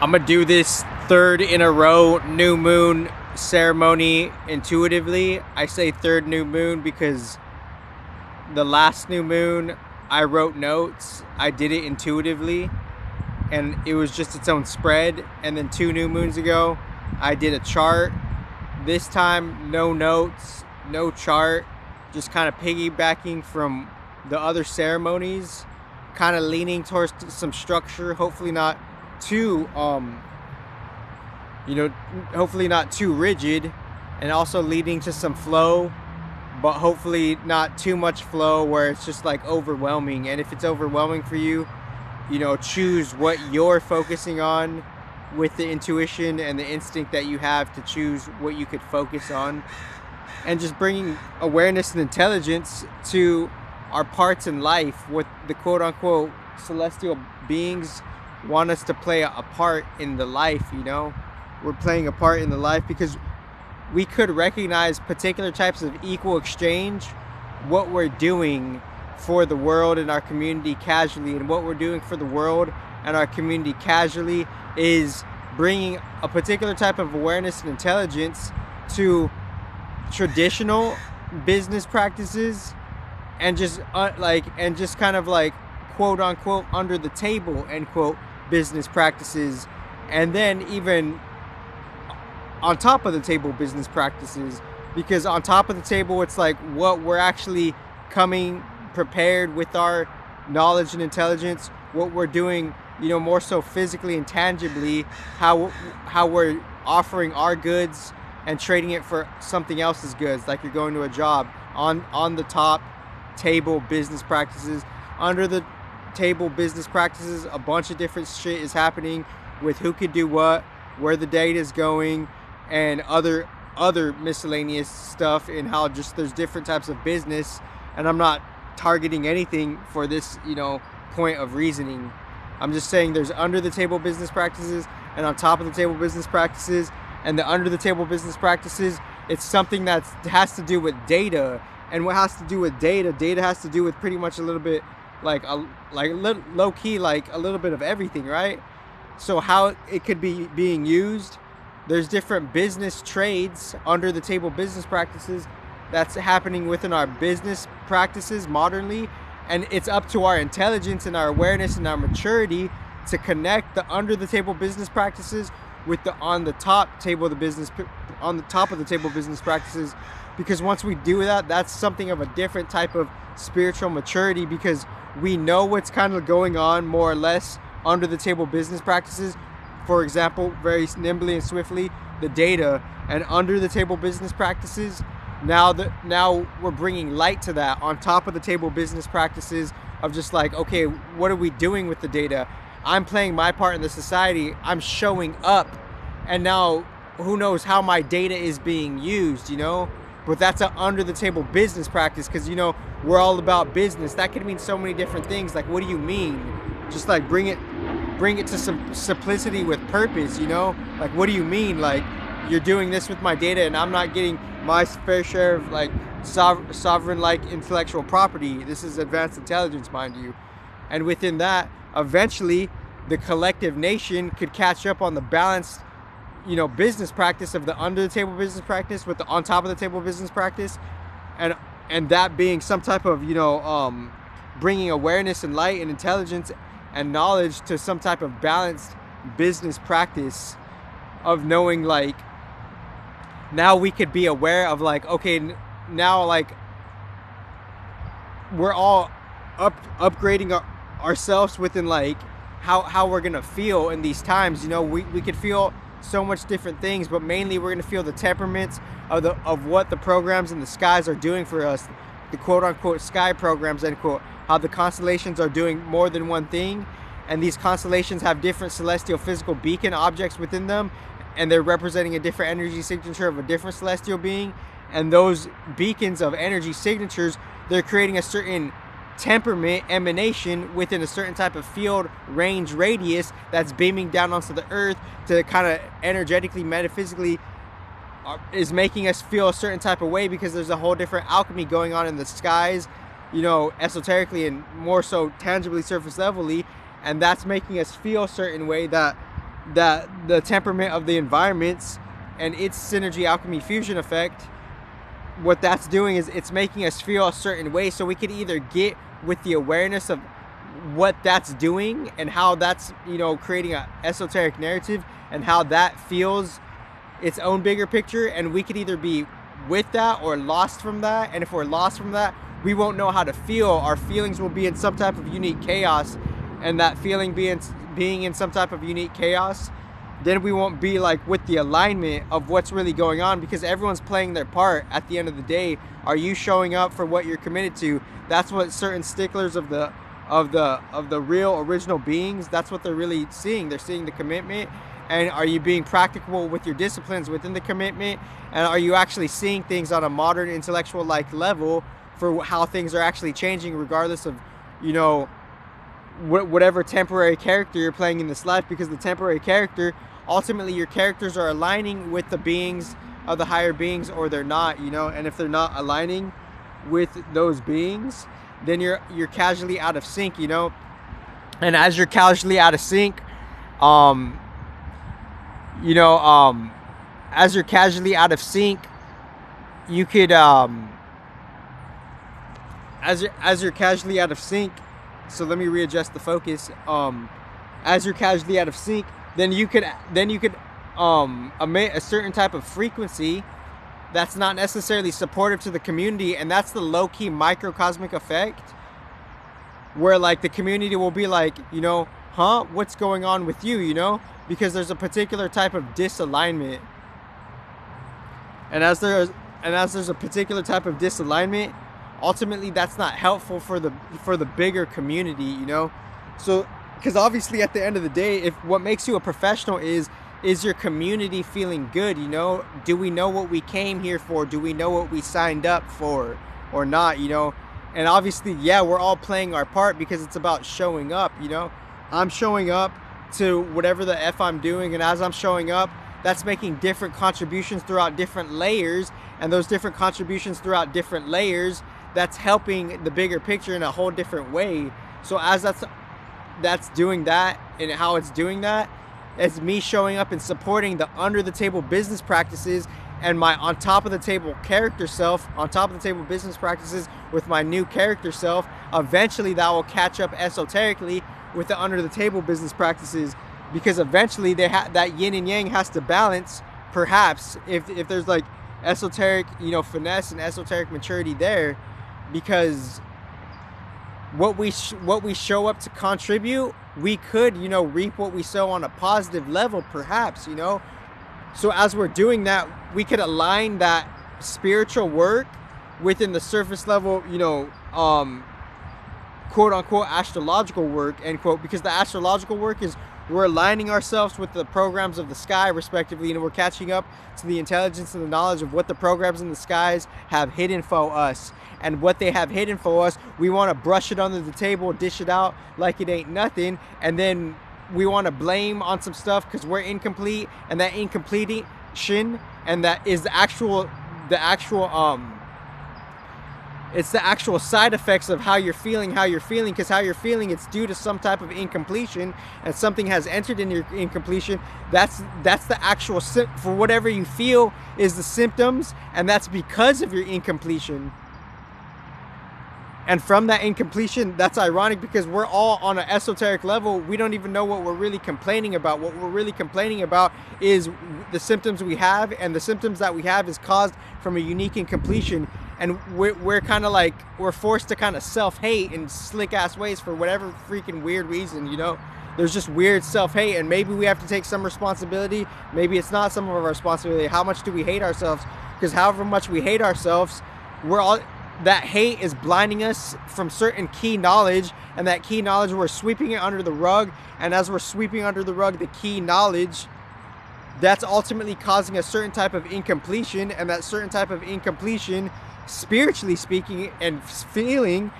I'm gonna do this third in a row new moon ceremony intuitively. I say third new moon because the last new moon I wrote notes. I did it intuitively and it was just its own spread. And then 2 new moons ago I did a chart. This time no notes, no chart, just kind of piggybacking from the other ceremonies, kind of leaning towards some structure, hopefully not too hopefully not too rigid, and also leading to some flow, but hopefully not too much flow where it's just like overwhelming. And if it's overwhelming for you, choose what you're focusing on with the intuition and the instinct that you have to choose what you could focus on, and just bringing awareness and intelligence to our parts in life, what the quote-unquote celestial beings want us to play a part in the life. We're playing a part in the life because we could recognize particular types of equal exchange, what we're doing for the world and our community casually. And what we're doing for the world and our community casually is bringing a particular type of awareness and intelligence to traditional business practices, and just kind of like quote unquote under the table end quote business practices, and then even on top of the table business practices, because on top of the table it's like what we're actually coming prepared with our knowledge and intelligence, what we're doing, more so physically and tangibly, how we're offering our goods and trading it for something else's goods, like you're going to a job. On the top table business practices, under the table business practices, a bunch of different shit is happening with who could do what, where the data is going, and other miscellaneous stuff, and how just there's different types of business. And I'm not targeting anything for this point of reasoning. I'm just saying there's under the table business practices and on top of the table business practices. And the under the table business practices, it's something that has to do with data. And what has to do with data has to do with pretty much a little bit low key, like a little bit of everything, right? So how it could be being used, there's different business trades under the table business practices that's happening within our business practices modernly. And it's up to our intelligence and our awareness and our maturity to connect the under the table business practices with the on the top of the table business practices. Because once we do that, that's something of a different type of spiritual maturity, because we know what's kind of going on more or less under the table business practices. For example, very nimbly and swiftly, the data. And under the table business practices, now we're bringing light to that on top of the table business practices of just like, okay, what are we doing with the data? I'm playing my part in the society. I'm showing up, and now who knows how my data is being used, But that's an under the table business practice, because we're all about business. That could mean so many different things. Like, what do you mean? Just like bring it to some simplicity with purpose, Like, what do you mean? Like, you're doing this with my data and I'm not getting my fair share of like sovereign like intellectual property. This is advanced intelligence, mind you. And within that, eventually the collective nation could catch up on the balanced business practice of the under the table business practice with the on top of the table business practice, and that being some type of bringing awareness and light and intelligence and knowledge to some type of balanced business practice of knowing, like, now we could be aware of like, okay, now like we're all upgrading ourselves within like how we're gonna feel in these times. We could feel so much different things, but mainly we're gonna feel the temperaments of what the programs in the skies are doing for us, the quote unquote sky programs, end quote, how the constellations are doing more than one thing, and these constellations have different celestial physical beacon objects within them, and they're representing a different energy signature of a different celestial being. And those beacons of energy signatures, they're creating a certain temperament emanation within a certain type of field range radius that's beaming down onto the earth to kind of energetically, metaphysically is making us feel a certain type of way, because there's a whole different alchemy going on in the skies, esoterically and more so tangibly, surface levelly, and that's making us feel a certain way that that the temperament of the environments and its synergy alchemy fusion effect, what that's doing is it's making us feel a certain way, so we could either get with the awareness of what that's doing and how that's, you know, creating an esoteric narrative and how that feels its own bigger picture, and we could either be with that or lost from that. And if we're lost from that, we won't know how to feel. Our feelings will be in some type of unique chaos, and that feeling being in some type of unique chaos, then we won't be like with the alignment of what's really going on, because everyone's playing their part at the end of the day. Are you showing up for what you're committed to? That's what certain sticklers of the real original beings, that's what they're really seeing. They're seeing the commitment. And are you being practical with your disciplines within the commitment? And are you actually seeing things on a modern intellectual like level for how things are actually changing, regardless of, you know, whatever temporary character you're playing in this life? Because the temporary character, ultimately your characters are aligning with the beings of the higher beings, or they're not, you know. And if they're not aligning with those beings, then you're casually out of sync, you know. And as you're casually out of sync, as you're casually out of sync, you could as you're casually out of sync, so let me readjust the focus. As you're casually out of sync, then you could emit a certain type of frequency that's not necessarily supportive to the community, and that's the low-key microcosmic effect, where like the community will be like, you know, huh, what's going on with you, you know, because there's a particular type of disalignment. And as there's a particular type of disalignment, ultimately that's not helpful for the bigger community, you know. So because obviously at the end of the day, if what makes you a professional is your community feeling good, you know? Do we know what we came here for? Do we know what we signed up for or not, you know? And obviously, yeah, we're all playing our part, because it's about showing up, you know? I'm showing up to whatever the F I'm doing, and as I'm showing up, that's making different contributions throughout different layers, and those different contributions throughout different layers, that's helping the bigger picture in a whole different way. So as that's doing that, and how it's doing that, it's me showing up and supporting the under the table business practices and my on top of the table character self, on top of the table business practices with my new character self. Eventually that will catch up esoterically with the under the table business practices, because eventually that yin and yang has to balance, perhaps, if there's like esoteric, you know, finesse and esoteric maturity there, because what we show up to contribute, we could, you know, reap what we sow on a positive level, perhaps, you know. So as we're doing that, we could align that spiritual work within the surface level, you know, quote unquote astrological work, end quote, because the astrological work is we're aligning ourselves with the programs of the sky, respectively, and we're catching up to the intelligence and the knowledge of what the programs in the skies have hidden for us. And what they have hidden for us, we want to brush it under the table, dish it out like it ain't nothing, and then we want to blame on some stuff because we're incomplete, and that incompletion, and that is the actual it's the actual side effects of how you're feeling, because how you're feeling, it's due to some type of incompletion, and something has entered in your incompletion. That's the actual for whatever you feel is the symptoms, and that's because of your incompletion. And from that incompletion, that's ironic, because we're all on an esoteric level. We don't even know what we're really complaining about. What we're really complaining about is the symptoms we have, and the symptoms that we have is caused from a unique incompletion. And we're kind of like, we're forced to kind of self-hate in slick ass ways for whatever freaking weird reason, you know. There's just weird self-hate, and maybe we have to take some responsibility. Maybe it's not some of our responsibility. How much do we hate ourselves? Because however much we hate ourselves, that hate is blinding us from certain key knowledge, and that key knowledge, we're sweeping it under the rug. And as we're sweeping under the rug the key knowledge, that's ultimately causing a certain type of incompletion, and that certain type of incompletion, spiritually speaking and feeling,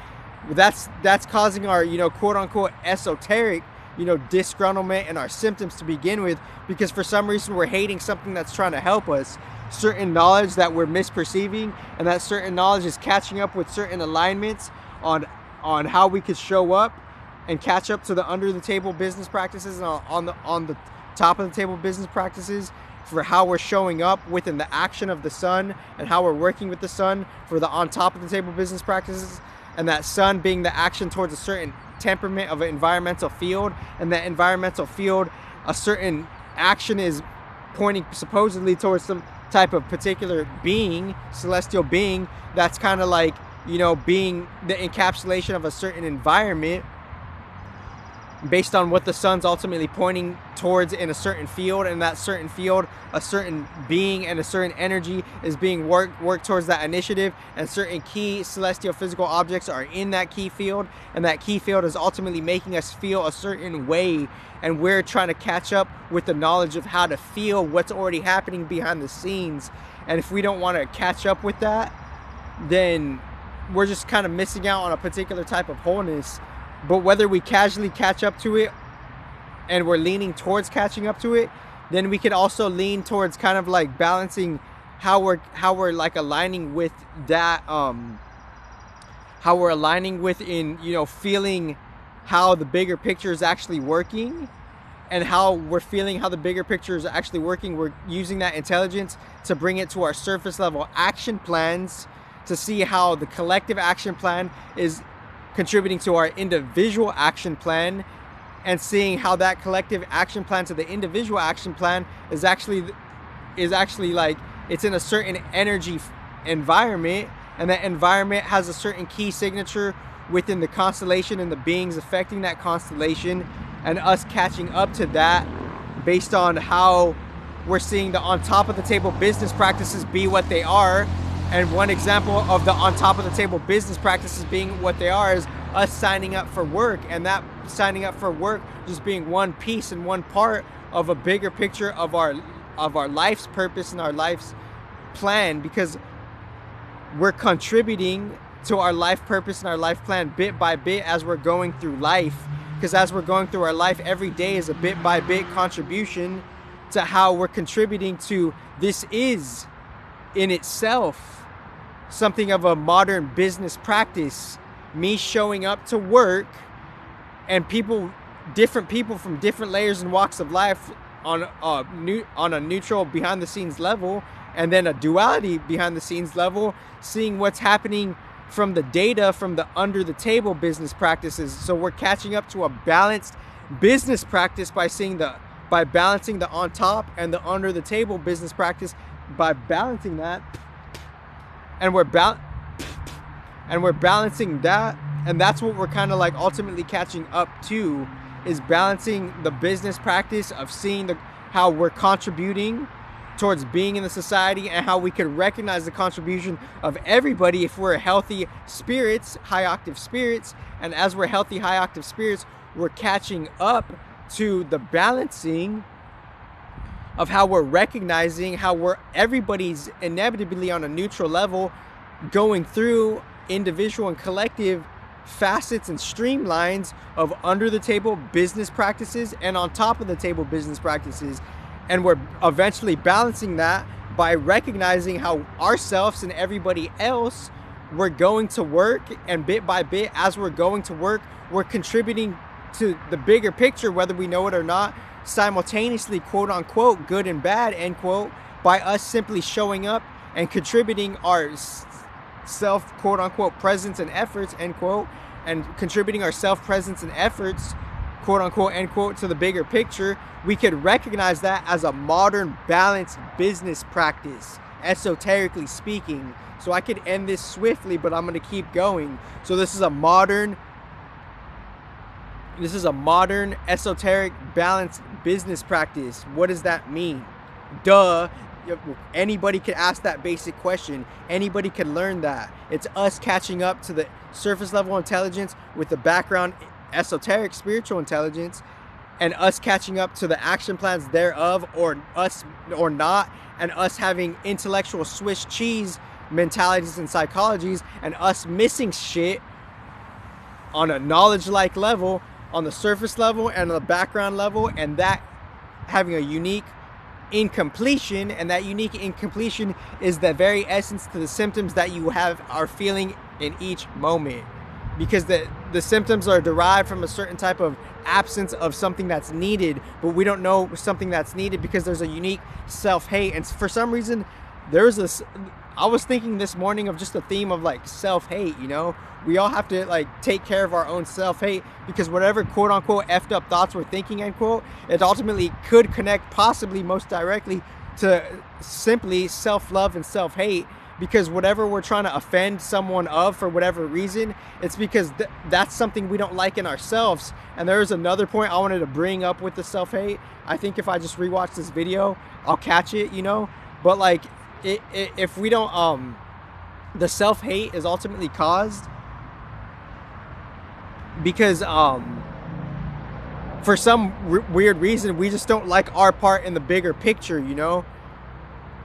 that's causing our, you know, quote unquote esoteric, you know, disgruntlement and our symptoms to begin with, because for some reason we're hating something that's trying to help us. Certain knowledge that we're misperceiving, and that certain knowledge is catching up with certain alignments on how we could show up and catch up to the under the table business practices, and on top of the table business practices for how we're showing up within the action of the sun and how we're working with the sun for the on top of the table business practices, and that sun being the action towards a certain temperament of an environmental field, and that environmental field, a certain action is pointing supposedly towards some type of particular being, celestial being, that's kind of like, you know, being the encapsulation of a certain environment based on what the sun's ultimately pointing towards in a certain field. And that certain field, a certain being and a certain energy is being worked towards that initiative, and certain key celestial physical objects are in that key field, and that key field is ultimately making us feel a certain way, and we're trying to catch up with the knowledge of how to feel what's already happening behind the scenes. And if we don't want to catch up with that, then we're just kind of missing out on a particular type of wholeness. But whether we casually catch up to it and we're leaning towards catching up to it, then we could also lean towards kind of like balancing how we're like aligning with that, how we're aligning with in, you know, feeling how the bigger picture is actually working, and how we're feeling how the bigger picture is actually working. We're using that intelligence to bring it to our surface level action plans, to see how the collective action plan is contributing to our individual action plan, and seeing how that collective action plan to the individual action plan is actually like, it's in a certain energy environment, and that environment has a certain key signature within the constellation and the beings affecting that constellation, and us catching up to that based on how we're seeing the on top of the table business practices be what they are. And one example of the on top of the table business practices being what they are is us signing up for work, and that signing up for work just being one piece and one part of a bigger picture of our life's purpose and our life's plan, because we're contributing to our life purpose and our life plan bit by bit as we're going through life. Because as we're going through our life, every day is a bit by bit contribution to how we're contributing to this is in itself something of a modern business practice. Me showing up to work, and different people from different layers and walks of life on a neutral behind the scenes level, and then a duality behind the scenes level, seeing what's happening from the data from the under the table business practices. So we're catching up to a balanced business practice by balancing the on top and the under the table business practice, by balancing that, and we're balancing that, and that's what we're kind of like ultimately catching up to, is balancing the business practice of seeing how we're contributing towards being in the society, and how we can recognize the contribution of everybody if we're healthy spirits, high octave spirits. And as we're healthy high octave spirits, we're catching up to the balancing of how we're recognizing how everybody's inevitably on a neutral level going through individual and collective facets and streamlines of under the table business practices and on top of the table business practices. And we're eventually balancing that by recognizing how ourselves and everybody else, we're going to work, and bit by bit as we're going to work, we're contributing to the bigger picture, whether we know it or not, simultaneously, quote unquote, good and bad, end quote, by us simply showing up and contributing our self, quote unquote, presence and efforts, end quote, and contributing our self presence and efforts, quote unquote, end quote, to the bigger picture. We could recognize that as a modern balanced business practice, esoterically speaking. So I could end this swiftly, but I'm going to keep going. So this is a modern esoteric balanced business practice. What does that mean? Duh. Anybody could ask that basic question. Anybody can learn that. It's us catching up to the surface level intelligence with the background esoteric spiritual intelligence, and us catching up to the action plans thereof, or not, and us having intellectual Swiss cheese mentalities and psychologies, and us missing shit on a knowledge-like level, on the surface level and on the background level, and that having a unique incompletion. And that unique incompletion is the very essence to the symptoms that you are feeling in each moment, because the symptoms are derived from a certain type of absence of something that's needed, but we don't know something that's needed because there's a unique self-hate. And for some reason, there's this, I was thinking this morning of just a theme of like self-hate, you know? We all have to like take care of our own self-hate, because whatever quote unquote effed up thoughts we're thinking, end quote, it ultimately could connect possibly most directly to simply self-love and self-hate. Because whatever we're trying to offend someone of for whatever reason, it's because that's something we don't like in ourselves. And there's another point I wanted to bring up with the self-hate. I think if I just rewatch this video, I'll catch it, you know? But like, if we don't, the self-hate is ultimately caused because for some weird reason, we just don't like our part in the bigger picture, you know?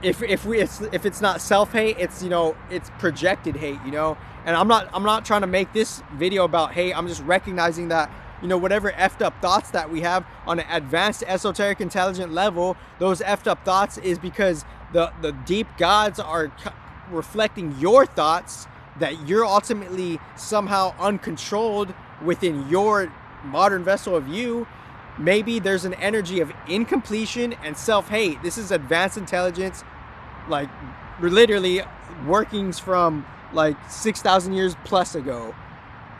If it's not self-hate, it's, you know, it's projected hate, you know. And I'm not trying to make this video about hate. I'm just recognizing that, you know, whatever effed up thoughts that we have on an advanced esoteric intelligent level, those effed up thoughts is because the deep gods are reflecting your thoughts that you're ultimately somehow uncontrolled within your modern vessel of you. Maybe there's an energy of incompletion and self-hate. This is advanced intelligence, like literally workings from like 6,000 years plus ago.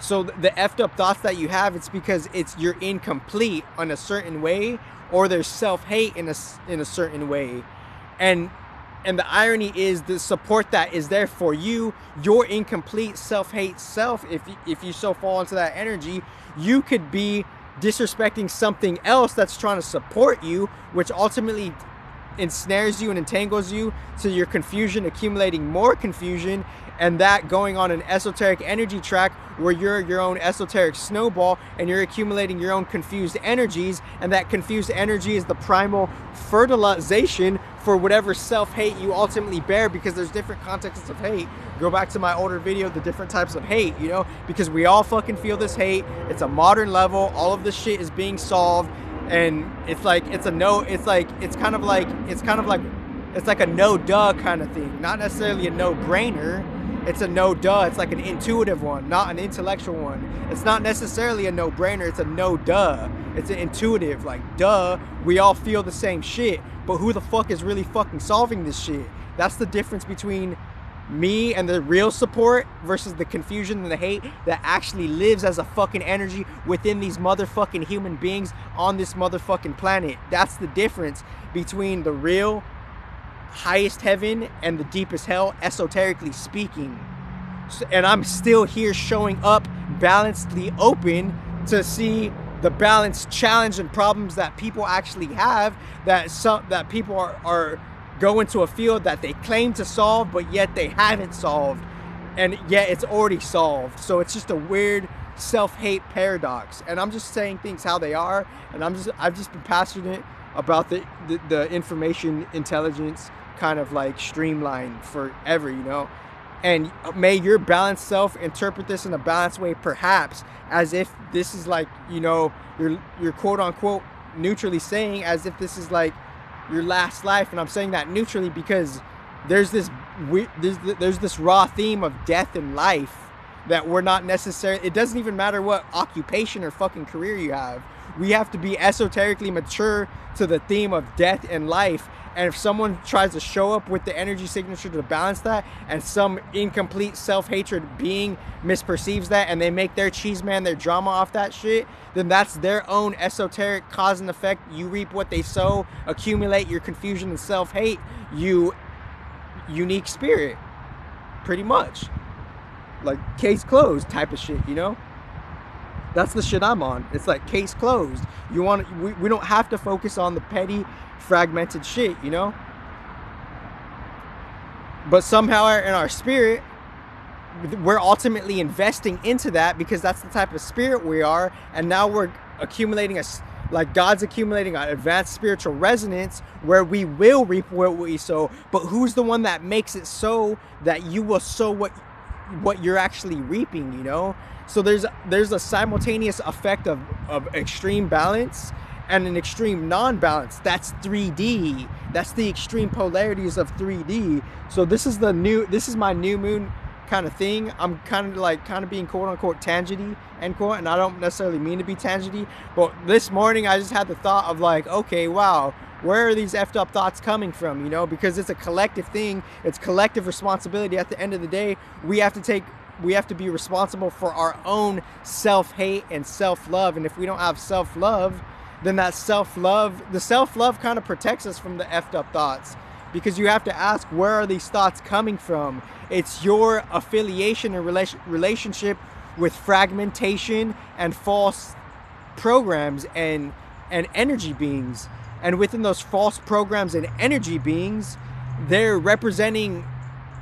So the effed up thoughts that you have, it's because you're incomplete in a certain way, or there's self-hate in a certain way. And the irony is the support that is there for you, your incomplete self-hate self, if you so fall into that energy, you could be disrespecting something else that's trying to support you, which ultimately ensnares you and entangles you to your confusion, accumulating more confusion, and that going on an esoteric energy track where you're your own esoteric snowball and you're accumulating your own confused energies, and that confused energy is the primal fertilization for whatever self-hate you ultimately bear, because there's different contexts of hate. Go back to my older video, the different types of hate, you know, because we all fucking feel this hate. It's a modern level. All of this shit is being solved, and it's like, it's a no, it's like a no duh kind of thing. Not necessarily a no brainer. It's a no duh. It's like an intuitive one, not an intellectual one. It's not necessarily a no brainer. It's a no duh. It's an intuitive, like, duh, we all feel the same shit, but who the fuck is really fucking solving this shit? That's the difference between me and the real support versus the confusion and the hate that actually lives as a fucking energy within these motherfucking human beings on this motherfucking planet. That's the difference between the real highest heaven and the deepest hell, esoterically speaking. And I'm still here showing up balancedly open to see the balance, challenge, and problems that people actually have, that people are go into a field that they claim to solve, but yet they haven't solved, and yet it's already solved. So it's just a weird self-hate paradox. And I'm just saying things how they are, and I've just been passionate about the information intelligence kind of like streamline forever, you know. And may your balanced self interpret this in a balanced way, perhaps as if this is like, you know, you're quote unquote neutrally saying as if this is like your last life. And I'm saying that neutrally because there's this raw theme of death and life that we're not necessarily, it doesn't even matter what occupation or fucking career you have. We have to be esoterically mature to the theme of death and life. And if someone tries to show up with the energy signature to balance that, and some incomplete self-hatred being misperceives that, and they make their cheese man their drama off that shit, then that's their own esoteric cause and effect. You reap what they sow. Accumulate your confusion and self-hate, you unique spirit. Pretty much. Like case closed type of shit, you know? That's the shit I'm on. It's like case closed. We don't have to focus on the petty, fragmented shit, you know? But somehow in our spirit, we're ultimately investing into that because that's the type of spirit we are. And now we're accumulating like God's accumulating an advanced spiritual resonance where we will reap what we sow. But who's the one that makes it so that you will sow what you're actually reaping, you know? So there's a simultaneous effect of extreme balance and an extreme non-balance. That's 3D. That's the extreme polarities of 3D. So this is my new moon kind of thing. I'm kind of being quote unquote tangenty, end quote, and I don't necessarily mean to be tangenty, but this morning I just had the thought of like, okay, wow, where are these effed up thoughts coming from, you know? Because it's a collective thing, it's collective responsibility. At the end of the day, we have to be responsible for our own self-hate and self-love. And if we don't have self-love, then the self-love kind of protects us from the effed up thoughts. Because you have to ask, where are these thoughts coming from? It's your affiliation and relationship with fragmentation and false programs and energy beings. And within those false programs and energy beings, they're representing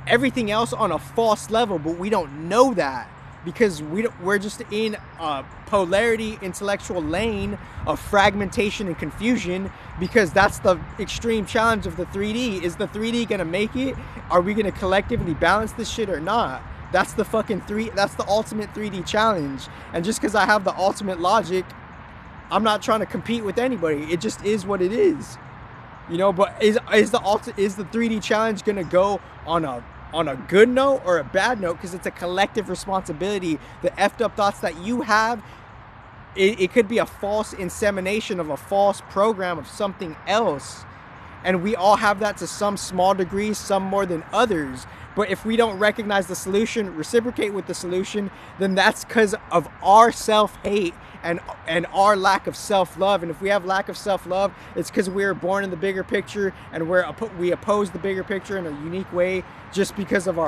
everything else on a false level, but we don't know that because we're just in a polarity intellectual lane of fragmentation and confusion, because that's the extreme challenge of the 3D. Is the 3D gonna make it? Are we gonna collectively balance this shit or not? That's the ultimate 3D challenge. And just because I have the ultimate logic, I'm not trying to compete with anybody. It just is what it is, you know. But is the 3D challenge gonna go on a good note or a bad note? Because it's a collective responsibility. The effed up thoughts that you have, it could be a false insemination of a false program of something else, and we all have that to some small degree, some more than others. But if we don't recognize the solution, reciprocate with the solution, then that's because of our self-hate and our lack of self-love. And if we have lack of self-love, it's because we were born in the bigger picture, and we oppose the bigger picture in a unique way just because of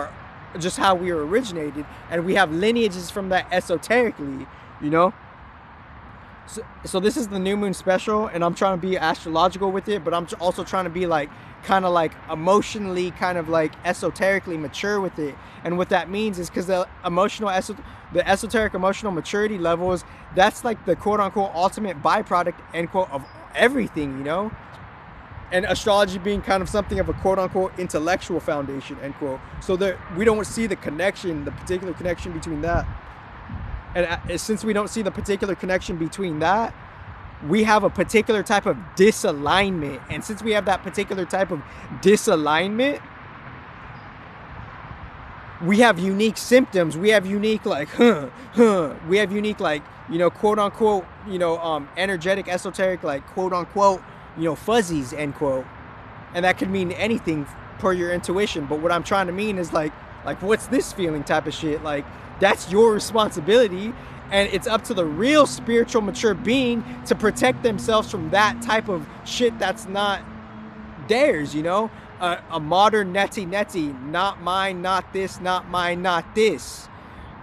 just how we were originated. And we have lineages from that esoterically, you know. So this is the new moon special, and I'm trying to be astrological with it, but I'm also trying to be like kind of like emotionally, kind of like esoterically mature with it. And what that means is because the esoteric emotional maturity levels, that's like the quote unquote ultimate byproduct, end quote, of everything, you know. And astrology being kind of something of a quote unquote intellectual foundation, end quote. So that we don't see the particular connection between that. And since we don't see the particular connection between that, we have a particular type of disalignment. And since we have that particular type of disalignment, we have unique symptoms. We have unique like, we have unique like, you know, quote unquote, you know, energetic, esoteric, like quote unquote, you know, fuzzies, end quote. And that could mean anything per your intuition. But what I'm trying to mean is like what's this feeling type of shit. Like, that's your responsibility, and it's up to the real spiritual mature being to protect themselves from that type of shit that's not theirs, you know. A modern neti, not mine, not this, not mine, not this.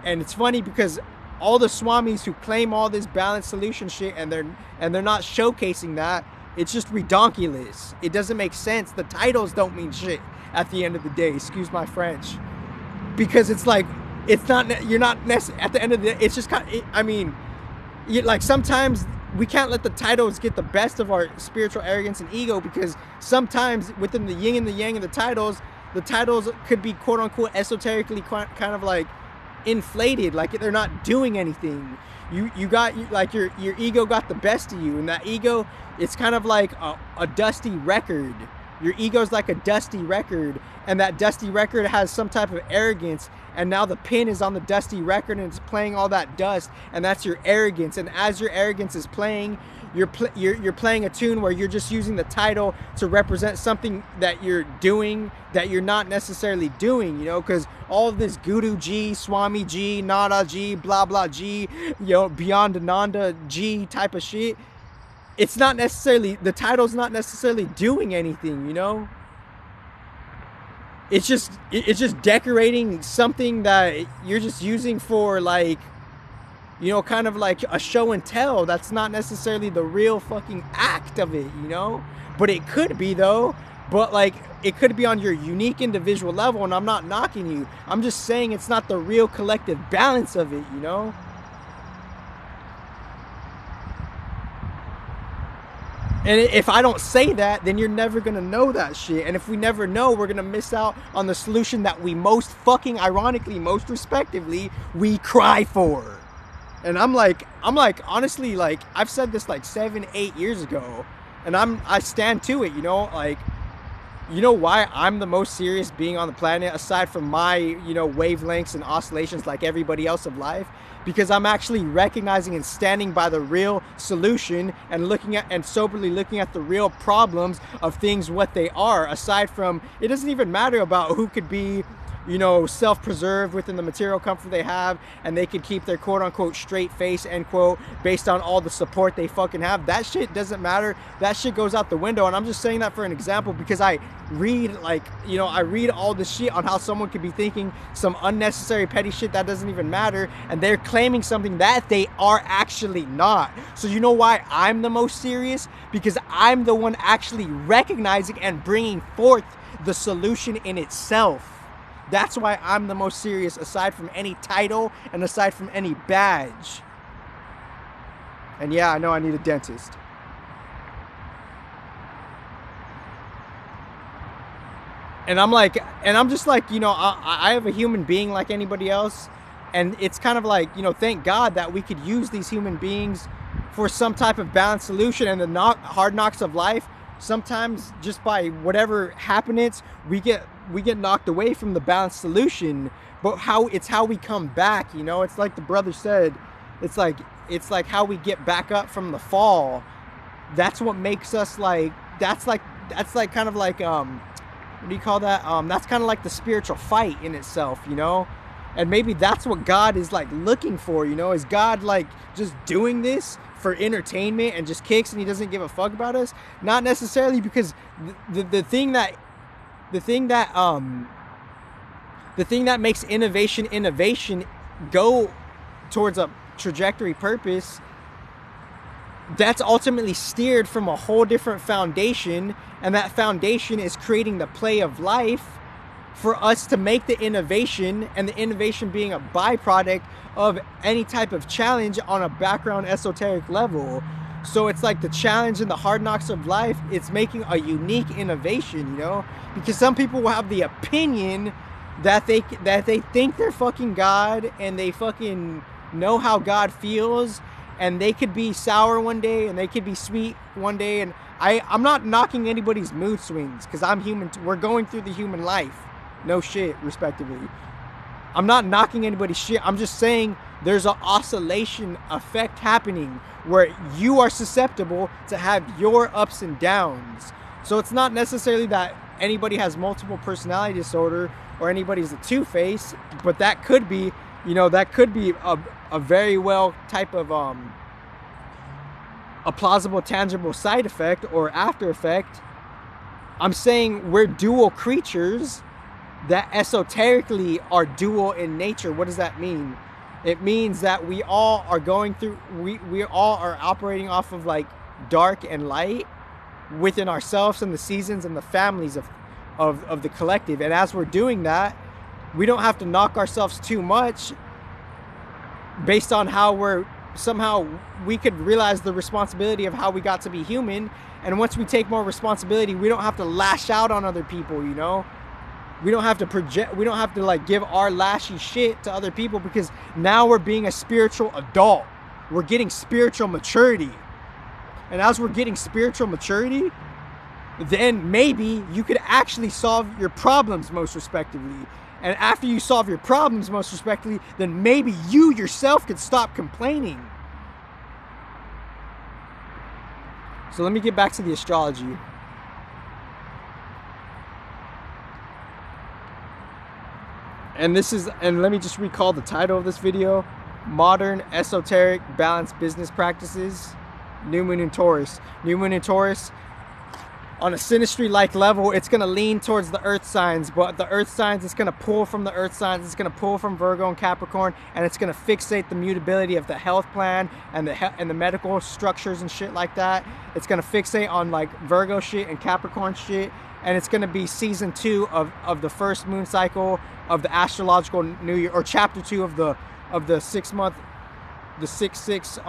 And it's funny because all the swamis who claim all this balanced solution shit, and they're not showcasing that, it's just redonkulous. It doesn't make sense. The titles don't mean shit at the end of the day, excuse my French, because it's like, it's not, you're not necessarily, at the end of the day, it's just kind of, I mean, like sometimes we can't let the titles get the best of our spiritual arrogance and ego, because sometimes within the yin and the yang of the titles could be quote unquote esoterically kind of like inflated, like they're not doing anything. You got, like your ego got the best of you, and that ego, it's kind of like a dusty record. Your ego's like a dusty record, and that dusty record has some type of arrogance, and now the pin is on the dusty record and it's playing all that dust, and that's your arrogance. And as your arrogance is playing, you're playing a tune where you're just using the title to represent something that you're doing that you're not necessarily doing, you know, because all of this Guru G, Swami G, Nada G, blah blah G, you know, Beyond Ananda G type of shit, it's not necessarily, the title's not necessarily doing anything, you know. It's just decorating something that you're just using for, like, you know, kind of like a show and tell. That's not necessarily the real fucking act of it, you know. But it could be, though. But like, it could be on your unique individual level, and I'm not knocking you. I'm just saying it's not the real collective balance of it, you know. And if I don't say that, then you're never going to know that shit. And if we never know, we're going to miss out on the solution that we most fucking ironically, most respectively, we cry for. And I'm like, honestly, like, I've said this like 7-8 years ago, and I stand to it, you know, like, You know why I'm the most serious being on the planet, aside from my, wavelengths and oscillations like everybody else of life? Because I'm actually recognizing and standing by the real solution and looking at and soberly looking at the real problems of things, what they are. Aside from, it doesn't even matter about who could be, self-preserved within the material comfort they have, and they could keep their quote-unquote straight face, end quote, based on all the support they fucking have. That shit doesn't matter. That shit goes out the window. And I'm just saying that for an example because I read, I read all this shit on how someone could be thinking some unnecessary petty shit that doesn't even matter, and they're claiming something that they are actually not. So you know why I'm the most serious? Because I'm the one actually recognizing and bringing forth the solution in itself. That's why I'm the most serious, aside from any title and aside from any badge. And yeah, I know I need a dentist. And I'm just like, I have a human being like anybody else. And it's kind of like, thank God that we could use these human beings for some type of balanced solution. And the hard knocks of life, sometimes just by whatever happenance, we get knocked away from the balanced solution. But how we come back, it's like the brother said, it's like how we get back up from the fall. That's what makes us that's kind of like what do you call that? That's kind of like the spiritual fight in itself, and maybe that's what God is like looking for, is God like just doing this for entertainment and just kicks, and he doesn't give a fuck about us? Not necessarily, because the thing that makes innovation go towards a trajectory purpose, that's ultimately steered from a whole different foundation, and that foundation is creating the play of life for us to make the innovation, and the innovation being a byproduct of any type of challenge on a background esoteric level. So it's like the challenge and the hard knocks of life, it's making a unique innovation, because some people will have the opinion that they think they're fucking God, and they fucking know how God feels, and they could be sour one day and they could be sweet one day. And I'm not knocking anybody's mood swings, because I'm human. We're going through the human life, no shit, respectively. I'm not knocking anybody's shit. I'm just saying there's an oscillation effect happening where you are susceptible to have your ups and downs. So it's not necessarily that anybody has multiple personality disorder or anybody's a two-face, but that could be, that could be a very well type of a plausible, tangible side effect or after effect. I'm saying we're dual creatures that esoterically are dual in nature. What does that mean? It means that we all are going through, we all are operating off of like dark and light within ourselves and the seasons and the families of the collective. And as we're doing that, we don't have to knock ourselves too much based on how somehow we could realize the responsibility of how we got to be human. And once we take more responsibility, we don't have to lash out on other people, We don't have to project, we don't have to like give our lashy shit to other people, because now we're being a spiritual adult. We're getting spiritual maturity. And as we're getting spiritual maturity, then maybe you could actually solve your problems most respectively. And after you solve your problems most respectively, then maybe you yourself could stop complaining. So let me get back to the astrology. And let me just recall the title of this video: Modern Esoteric Balanced Business Practices, New Moon in Taurus. New Moon in Taurus, on a synastry-like level, it's going to lean towards the earth signs, but the earth signs, it's going to pull from the earth signs, it's going to pull from Virgo and Capricorn, and it's going to fixate the mutability of the health plan and the medical structures and shit like that. It's going to fixate on like Virgo shit and Capricorn shit, and it's going to be season 2 of the first moon cycle of the astrological new year, or chapter 2 of the 6-month, the 6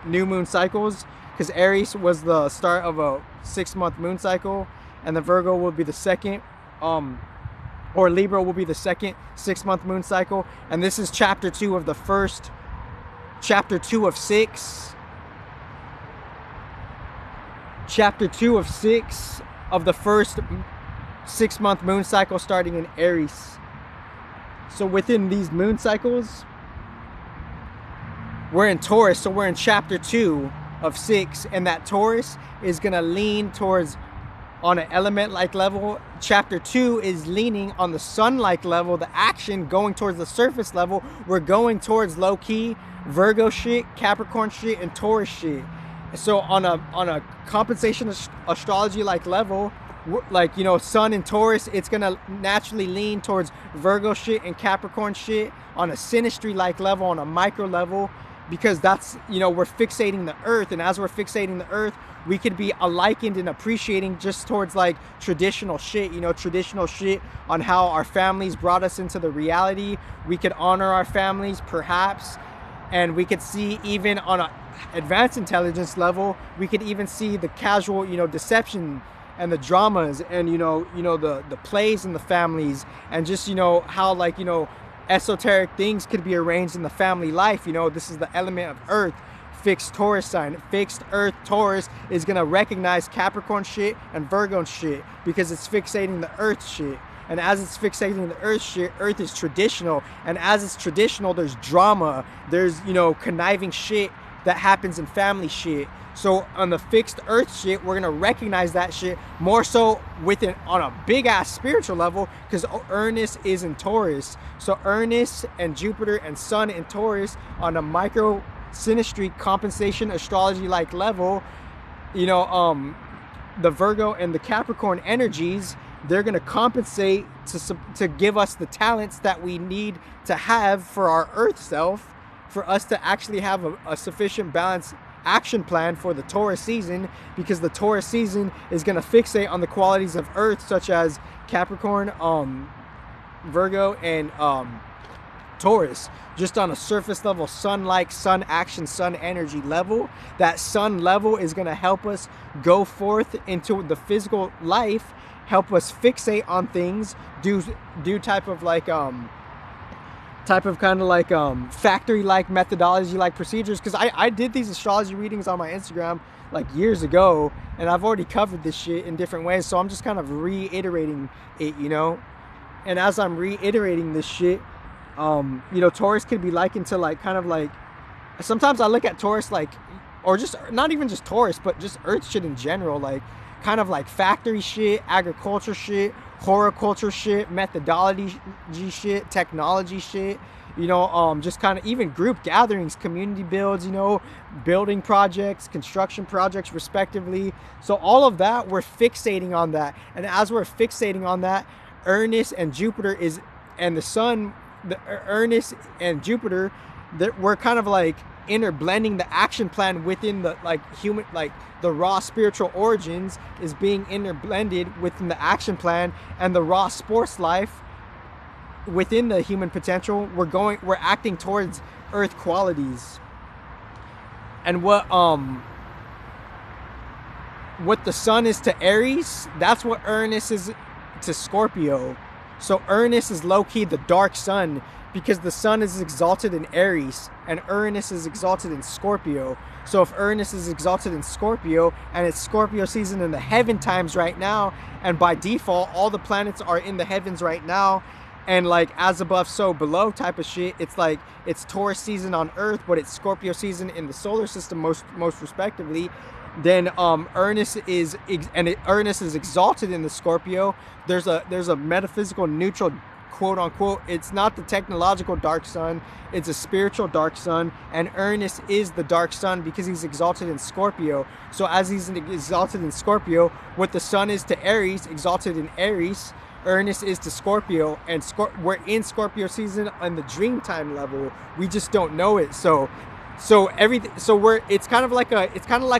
new moon cycles. Because Aries was the start of a 6-month moon cycle, and the Virgo will be the second, or Libra will be the second 6-month moon cycle. And this is chapter 2 of the first, chapter 2 of 6. Chapter 2 of 6 of the first 6-month moon cycle starting in Aries. So within these moon cycles, we're in Taurus, so we're in chapter 2 of 6, and that Taurus is going to lean towards, on an element-like level, chapter 2 is leaning on the sun-like level, the action going towards the surface level. We're going towards low-key Virgo shit, Capricorn shit, and Taurus shit. So on a compensation astrology-like level, like, you know, sun and Taurus, it's gonna naturally lean towards Virgo shit and Capricorn shit on a synastry-like level, on a micro level, because that's, you know, we're fixating the earth, and as we're fixating the earth, we could be likened and appreciating just towards like traditional shit, you know, traditional shit on how our families brought us into the reality. We could honor our families perhaps, and we could see even on an advanced intelligence level, we could even see the casual, you know, deception and the dramas, and you know the plays in the families, and just, you know, how, like, you know, esoteric things could be arranged in the family life. You know, this is the element of earth, fixed Taurus sign. Fixed earth Taurus is gonna recognize Capricorn shit and Virgo shit because it's fixating the earth shit. And as it's fixating the earth shit, earth is traditional, and as it's traditional, there's drama, there's, you know, conniving shit that happens in family shit. So on the fixed earth shit, we're gonna recognize that shit more so within, on a big ass spiritual level, because Uranus is in Taurus. So Uranus and Jupiter and Sun in Taurus on a micro synastry compensation astrology like level, you know, the Virgo and the Capricorn energies, they're gonna compensate to give us the talents that we need to have for our earth self, for us to actually have a sufficient balanced action plan for the Taurus season, because the Taurus season is going to fixate on the qualities of earth, such as Capricorn, Virgo, and Taurus, just on a surface level, sun-like, sun action, sun energy level. That sun level is going to help us go forth into the physical life, help us fixate on things, do type of like factory-like methodology-like procedures, because I did these astrology readings on my Instagram like years ago, and I've already covered this shit in different ways, so I'm just kind of reiterating it, you know. And as I'm reiterating this shit, you know, Taurus could be likened to like, kind of like, sometimes I look at Taurus like, or just not even just Taurus, but just earth shit in general, like kind of like factory shit, agriculture shit, horticulture shit, methodology shit, technology shit, you know, just kind of even group gatherings, community builds, you know, building projects, construction projects respectively. So all of that, we're fixating on that, and as we're fixating on that, Uranus and Jupiter is, and the sun, the Uranus and Jupiter, that we're kind of like blending the action plan within the like human, like the raw spiritual origins is being blended within the action plan, and the raw sports life within the human potential. We're acting towards earth qualities. And what the sun is to Aries, that's what Uranus is to Scorpio. So Uranus is low-key the dark sun, because the sun is exalted in Aries and Uranus is exalted in Scorpio. So if Uranus is exalted in Scorpio, and it's Scorpio season in the heaven times right now, and by default all the planets are in the heavens right now, and like as above so below type of shit, it's like it's Taurus season on Earth, but it's Scorpio season in the solar system most respectively. Then Uranus is exalted in the Scorpio. There's a metaphysical neutral, quote unquote, it's not the technological dark sun, it's a spiritual dark sun, and Uranus is the dark sun because he's exalted in Scorpio. So as he's exalted in Scorpio, what the sun is to Aries, exalted in Aries, Uranus is to Scorpio, and we're in Scorpio season on the dream time level. We just don't know it. So everything, it's kind of like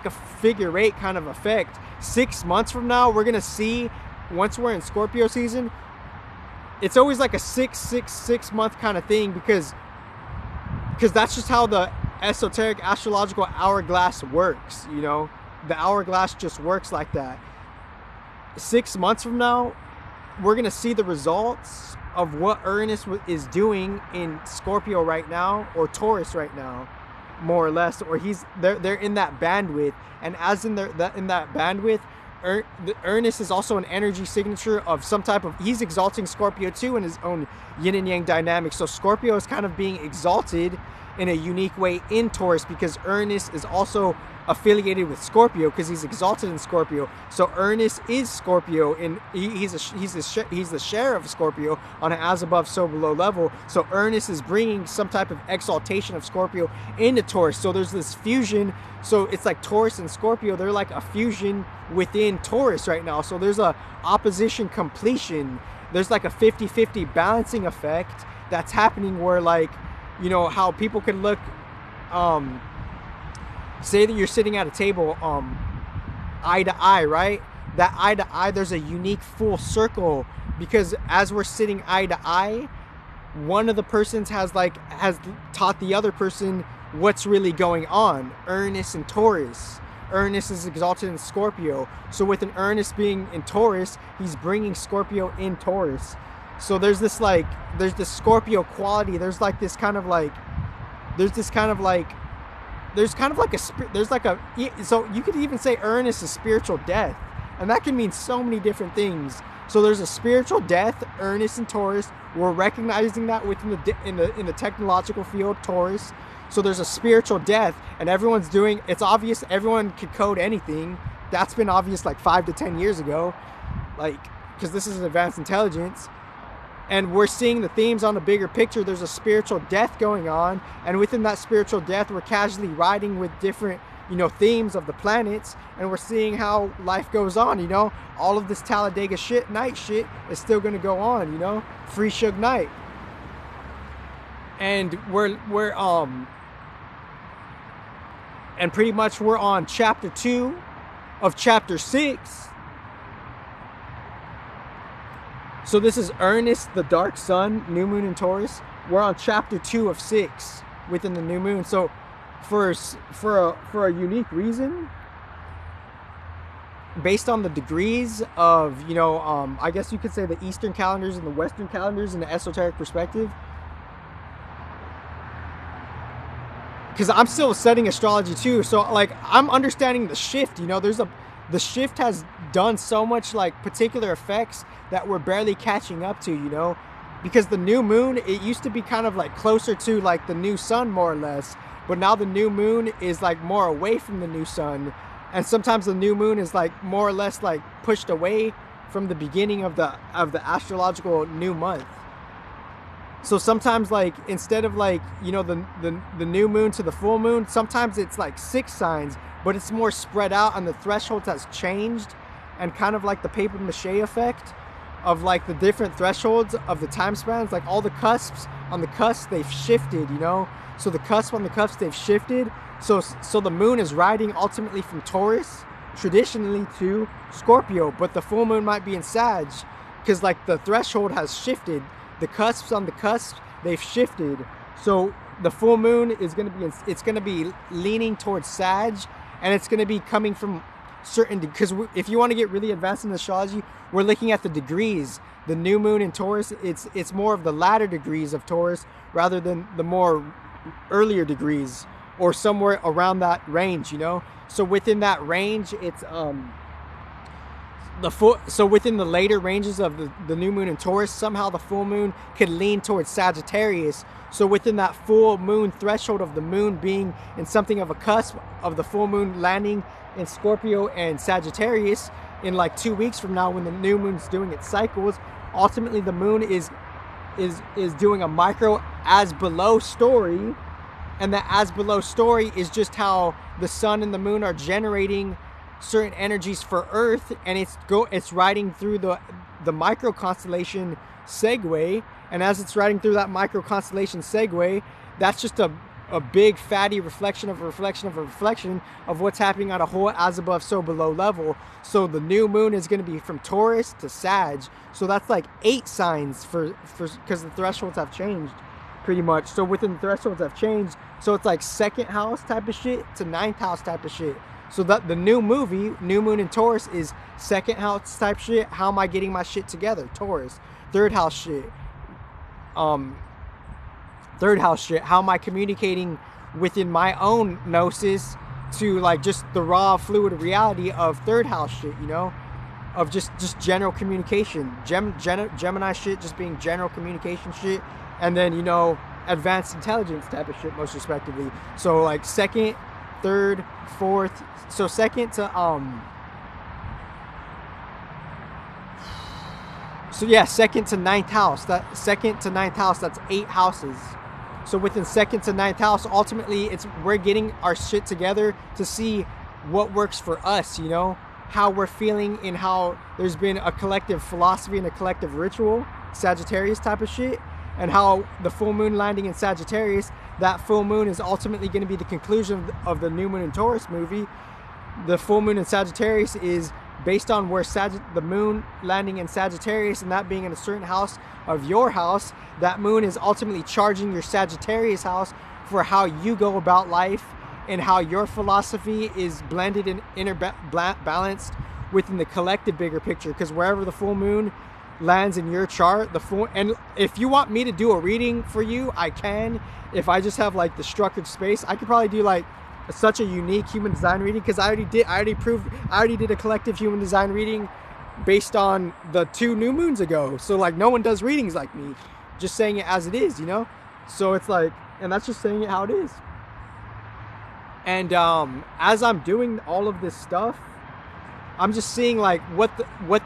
a figure eight kind of effect. 6 months from now, we're gonna see, once we're in Scorpio season, it's always like a 6 month kind of thing, because that's just how the esoteric astrological hourglass works, you know. The hourglass just works like that. 6 months from now, we're gonna see the results of what Uranus is doing in Scorpio right now, or Taurus right now, more or less, or they're in that bandwidth, and as in that bandwidth, Uranus is also an energy signature of some type of, he's exalting Scorpio too in his own yin and yang dynamic. So Scorpio is kind of being exalted in a unique way in Taurus, because Uranus is also affiliated with Scorpio because he's exalted in Scorpio. So Uranus is Scorpio, and he's the share of Scorpio on an as above so below level. So Uranus is bringing some type of exaltation of Scorpio into Taurus. So there's this fusion. So it's like Taurus and Scorpio, they're like a fusion within Taurus right now. So there's a opposition completion. There's like a 50-50 balancing effect that's happening where, like, you know, how people can look, say that you're sitting at a table eye to eye, right? That eye to eye, there's a unique full circle, because as we're sitting eye to eye, one of the persons has taught the other person what's really going on. Uranus and Taurus. Uranus is exalted in Scorpio. So with an Uranus being in Taurus, he's bringing Scorpio in Taurus. So there's this Scorpio quality. There's kind of like so you could even say Uranus is spiritual death, and that can mean so many different things. So there's a spiritual death, Uranus and Taurus. We're recognizing that within the technological field, Taurus. So there's a spiritual death, and it's obvious everyone could code anything. That's been obvious like 5 to 10 years ago, like, because this is an advanced intelligence. And we're seeing the themes on the bigger picture. There's a spiritual death going on, and within that spiritual death, we're casually riding with different, you know, themes of the planets, and we're seeing how life goes on. You know, all of this Talladega night shit is still going to go on. You know, Free Suge Knight, and and pretty much we're on chapter 2 of chapter 6. So this is Uranus, the dark sun, new moon in Taurus. We're on chapter 2 of 6 within the new moon. So for a unique reason, based on the degrees of, you know, I guess you could say the Eastern calendars and the Western calendars in the esoteric perspective. Because I'm still studying astrology too. So like, I'm understanding the shift, you know, the shift has done so much like particular effects that we're barely catching up to, you know, because the new moon, it used to be kind of like closer to like the new sun more or less, but now the new moon is like more away from the new sun, and sometimes the new moon is like more or less like pushed away from the beginning of the astrological new month. So sometimes, like, instead of like, you know, the new moon to the full moon, sometimes it's like 6 signs, but it's more spread out, and the threshold has changed, and kind of like the paper mache effect of like the different thresholds of the time spans, like all the cusps on the cusp, they've shifted, you know. So the cusp on the cusps, they've shifted. So the moon is riding ultimately from Taurus traditionally to Scorpio, but the full moon might be in Sag, because like the threshold has shifted. The cusps on the cusp, they've shifted. So the full moon is going to be leaning towards Sag, and it's going to be coming from certain, because if you want to get really advanced in astrology, we're looking at the degrees. The new moon in Taurus, it's more of the latter degrees of Taurus rather than the more earlier degrees, or somewhere around that range, you know. So within that range, it's so within the later ranges of the new moon in Taurus, somehow the full moon could lean towards Sagittarius. So within that full moon threshold of the moon being in something of a cusp of the full moon landing in Scorpio and Sagittarius in like 2 weeks from now, when the new moon's doing its cycles, ultimately the moon is doing a micro as below story, and that as below story is just how the sun and the moon are generating certain energies for Earth, and it's riding through the micro constellation segue, and as it's riding through that micro constellation segue, that's just a big fatty reflection of what's happening at a whole as above so below level. So the new moon is going to be from Taurus to Sag, so that's like 8 signs for because the thresholds have changed pretty much. So within the thresholds have changed, so it's like 2nd house type of shit to 9th house type of shit. So that the new moon in Taurus is 2nd house type shit. How am I getting my shit together? Taurus. 3rd house shit. 3rd house shit. How am I communicating within my own gnosis to like just the raw fluid reality of third house shit, you know, of just general communication, Gemini shit, just being general communication shit, and then, you know, advanced intelligence type of shit, most respectively. So like second, third, fourth, so second to so yeah, second to ninth house. That second to ninth house, that's 8 houses. So within second to ninth house, ultimately, it's we're getting our shit together to see what works for us, you know, how we're feeling, and how there's been a collective philosophy and a collective ritual, Sagittarius type of shit, and how the full moon landing in Sagittarius, that full moon is ultimately going to be the conclusion of the new moon in Taurus movie. The full moon in Sagittarius is based on where the moon landing in Sagittarius, and that being in a certain house of your house. That moon is ultimately charging your Sagittarius house for how you go about life, and how your philosophy is blended and balanced within the collective bigger picture. Because wherever the full moon lands in your chart, and if you want me to do a reading for you, I can. If I just have like the structured space, I could probably do like such a unique human design reading, because I already did a collective human design reading based on the 2 new moons ago. So like no one does readings like me, just saying it as it is, you know. So it's like, and that's just saying it how it is. And as I'm doing all of this stuff, I'm just seeing like what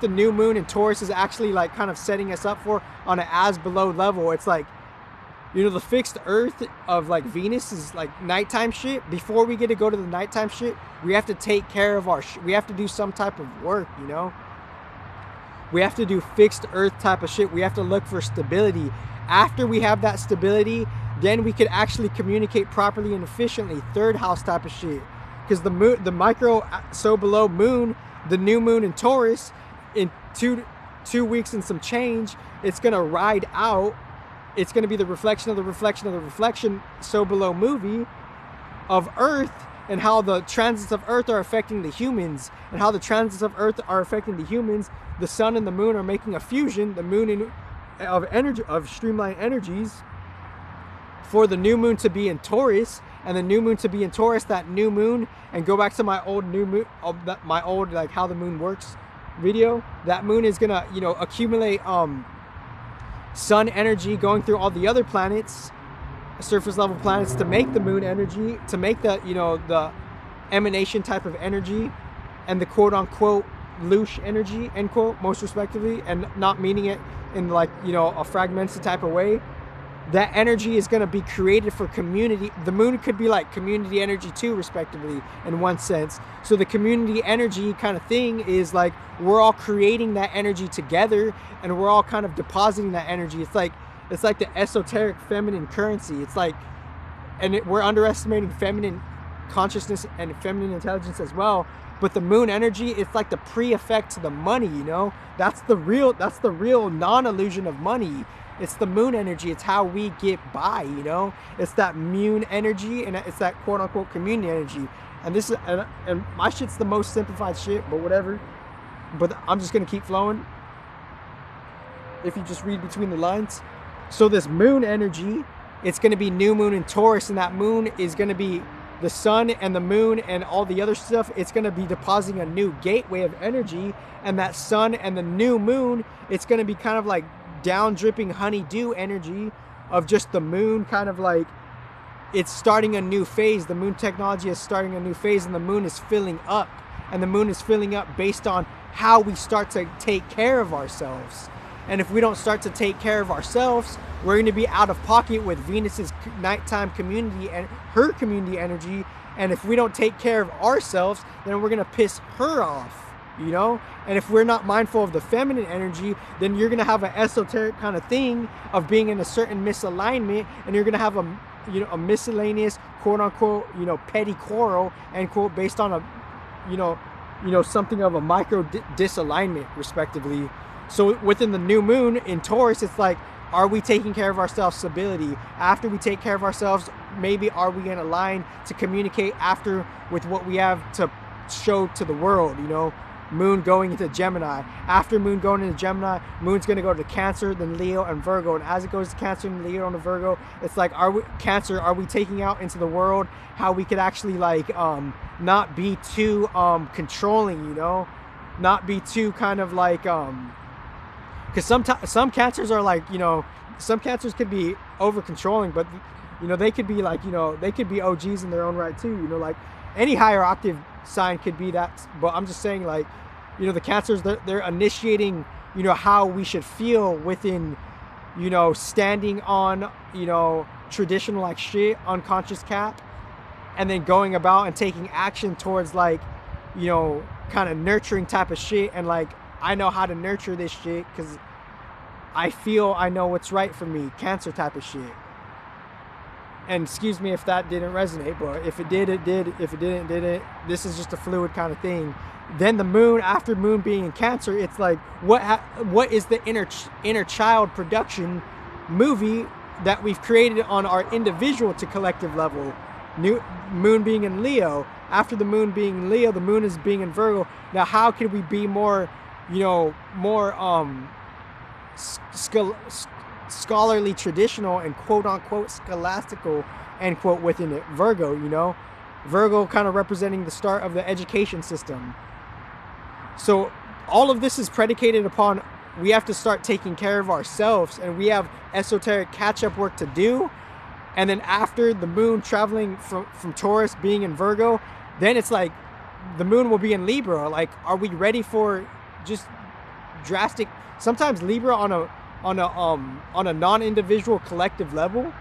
the new moon in Taurus is actually like kind of setting us up for on an as below level. It's like, you know, the fixed earth of like Venus is like nighttime shit. Before we get to go to the nighttime shit, we have to take care of we have to do some type of work, you know. We have to do fixed earth type of shit. We have to look for stability. After we have that stability, then we could actually communicate properly and efficiently. Third house type of shit. Because the micro so below moon, the new moon in Taurus, in two weeks and some change, it's gonna ride out. It's going to be the reflection of the reflection of the reflection, so below movie of Earth, and how the transits of Earth are affecting the humans, and how the transits of Earth are affecting the humans. The sun and the moon are making a fusion, the moon of energy, of streamlined energies, for the new moon to be in Taurus, and the new moon to be in Taurus, that new moon, and go back to my old new moon, my old like how the moon works video. That moon is gonna, you know, accumulate sun energy going through all the other planets, surface level planets, to make the moon energy, to make the, you know, the emanation type of energy, and the quote unquote louche energy, end quote, most respectively, and not meaning it in like, you know, a fragmented type of way. That energy is going to be created for community. The moon could be like community energy too, respectively, in one sense. So the community energy kind of thing is like we're all creating that energy together, and we're all kind of depositing that energy. It's like the esoteric feminine currency. It's like, and we're underestimating feminine consciousness and feminine intelligence as well. But the moon energy, it's like the pre-effect to the money, you know. That's the real non-illusion of money. It's the moon energy. It's how we get by, you know. It's that moon energy, and it's that quote unquote community energy. And this is, and my shit's the most simplified shit, but whatever. But I'm just gonna keep flowing. If you just read between the lines. So this moon energy, it's gonna be new moon in Taurus, and that moon is gonna be the sun and the moon and all the other stuff. It's gonna be depositing a new gateway of energy, and that sun and the new moon, it's gonna be kind of like down dripping honeydew energy of just the moon, kind of like it's starting a new phase. The moon technology is starting a new phase, and the moon is filling up, and the moon is filling up based on how we start to take care of ourselves. And if we don't start to take care of ourselves, we're going to be out of pocket with Venus's nighttime community and her community energy. And if we don't take care of ourselves, then we're going to piss her off, you know. And if we're not mindful of the feminine energy, then you're going to have an esoteric kind of thing of being in a certain misalignment, and you're going to have a, you know, a miscellaneous quote unquote, you know, petty quarrel, end quote, based on a, you know, something of a micro disalignment, respectively. So within the new moon in Taurus, it's like, are we taking care of ourselves? Stability. After we take care of ourselves, maybe are we in a line to communicate after with what we have to show to the world, you know? moon going into Gemini. After moon going into Gemini, moon's going to go to Cancer, then Leo and Virgo. And as it goes to Cancer and Leo and Virgo, it's like, Cancer, are we taking out into the world how we could actually like not be too controlling, you know, not be too kind of like because some Cancers are like, you know, some Cancers could be over controlling, but you know, they could be like, you know, they could be OGs in their own right too, you know, like any higher octave sign could be that. But I'm just saying, like, you know, the Cancers, they're initiating, you know, how we should feel within, you know, standing on, you know, traditional like shit, unconscious cap, and then going about and taking action towards like, you know, kind of nurturing type of shit. And like, I know how to nurture this shit because I feel I know what's right for me, Cancer type of shit. And excuse me if that didn't resonate, but if it did, it did. If it didn't, it didn't. This is just a fluid kind of thing. Then the moon, after moon being in Cancer, it's like, what is the inner child production movie that we've created on our individual to collective level? Moon being in Leo. After the moon being in Leo, the moon is being in Virgo. Now, how can we be more, you know, more scholarly, traditional, and quote unquote scholastical, end quote, within it? Virgo, you know, Virgo kind of representing the start of the education system. So all of this is predicated upon we have to start taking care of ourselves, and we have esoteric catch-up work to do. And then after the moon traveling from Taurus being in Virgo, then it's like the moon will be in Libra. Like, are we ready for just drastic? Sometimes Libra on a non-individual collective level,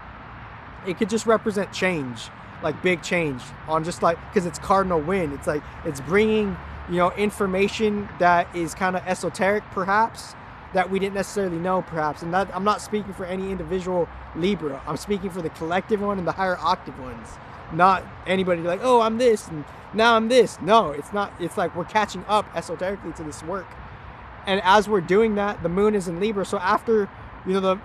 it could just represent change, like big change on just like, because it's cardinal wind. It's like, it's bringing, you know, information that is kind of esoteric perhaps, that we didn't necessarily know perhaps. And that, I'm not speaking for any individual Libra. I'm speaking for the collective one and the higher octave ones. Not anybody like, oh, I'm this and now I'm this. No, it's not. It's like we're catching up esoterically to this work. And as we're doing that, the moon is in Libra. So after, you know,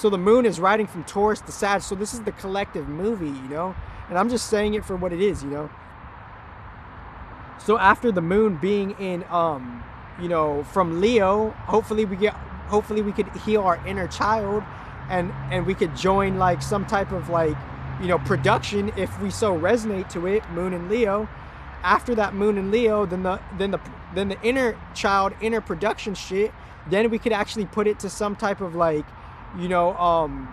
the moon is riding from Taurus to Sag. So this is the collective movie, you know, and I'm just saying it for what it is, you know. So after the moon being in, you know, from Leo, hopefully we could heal our inner child, and we could join like some type of like, you know, production if we so resonate to it. Moon in Leo. After that moon in Leo, then the inner child, inner production shit, then we could actually put it to some type of like, you know,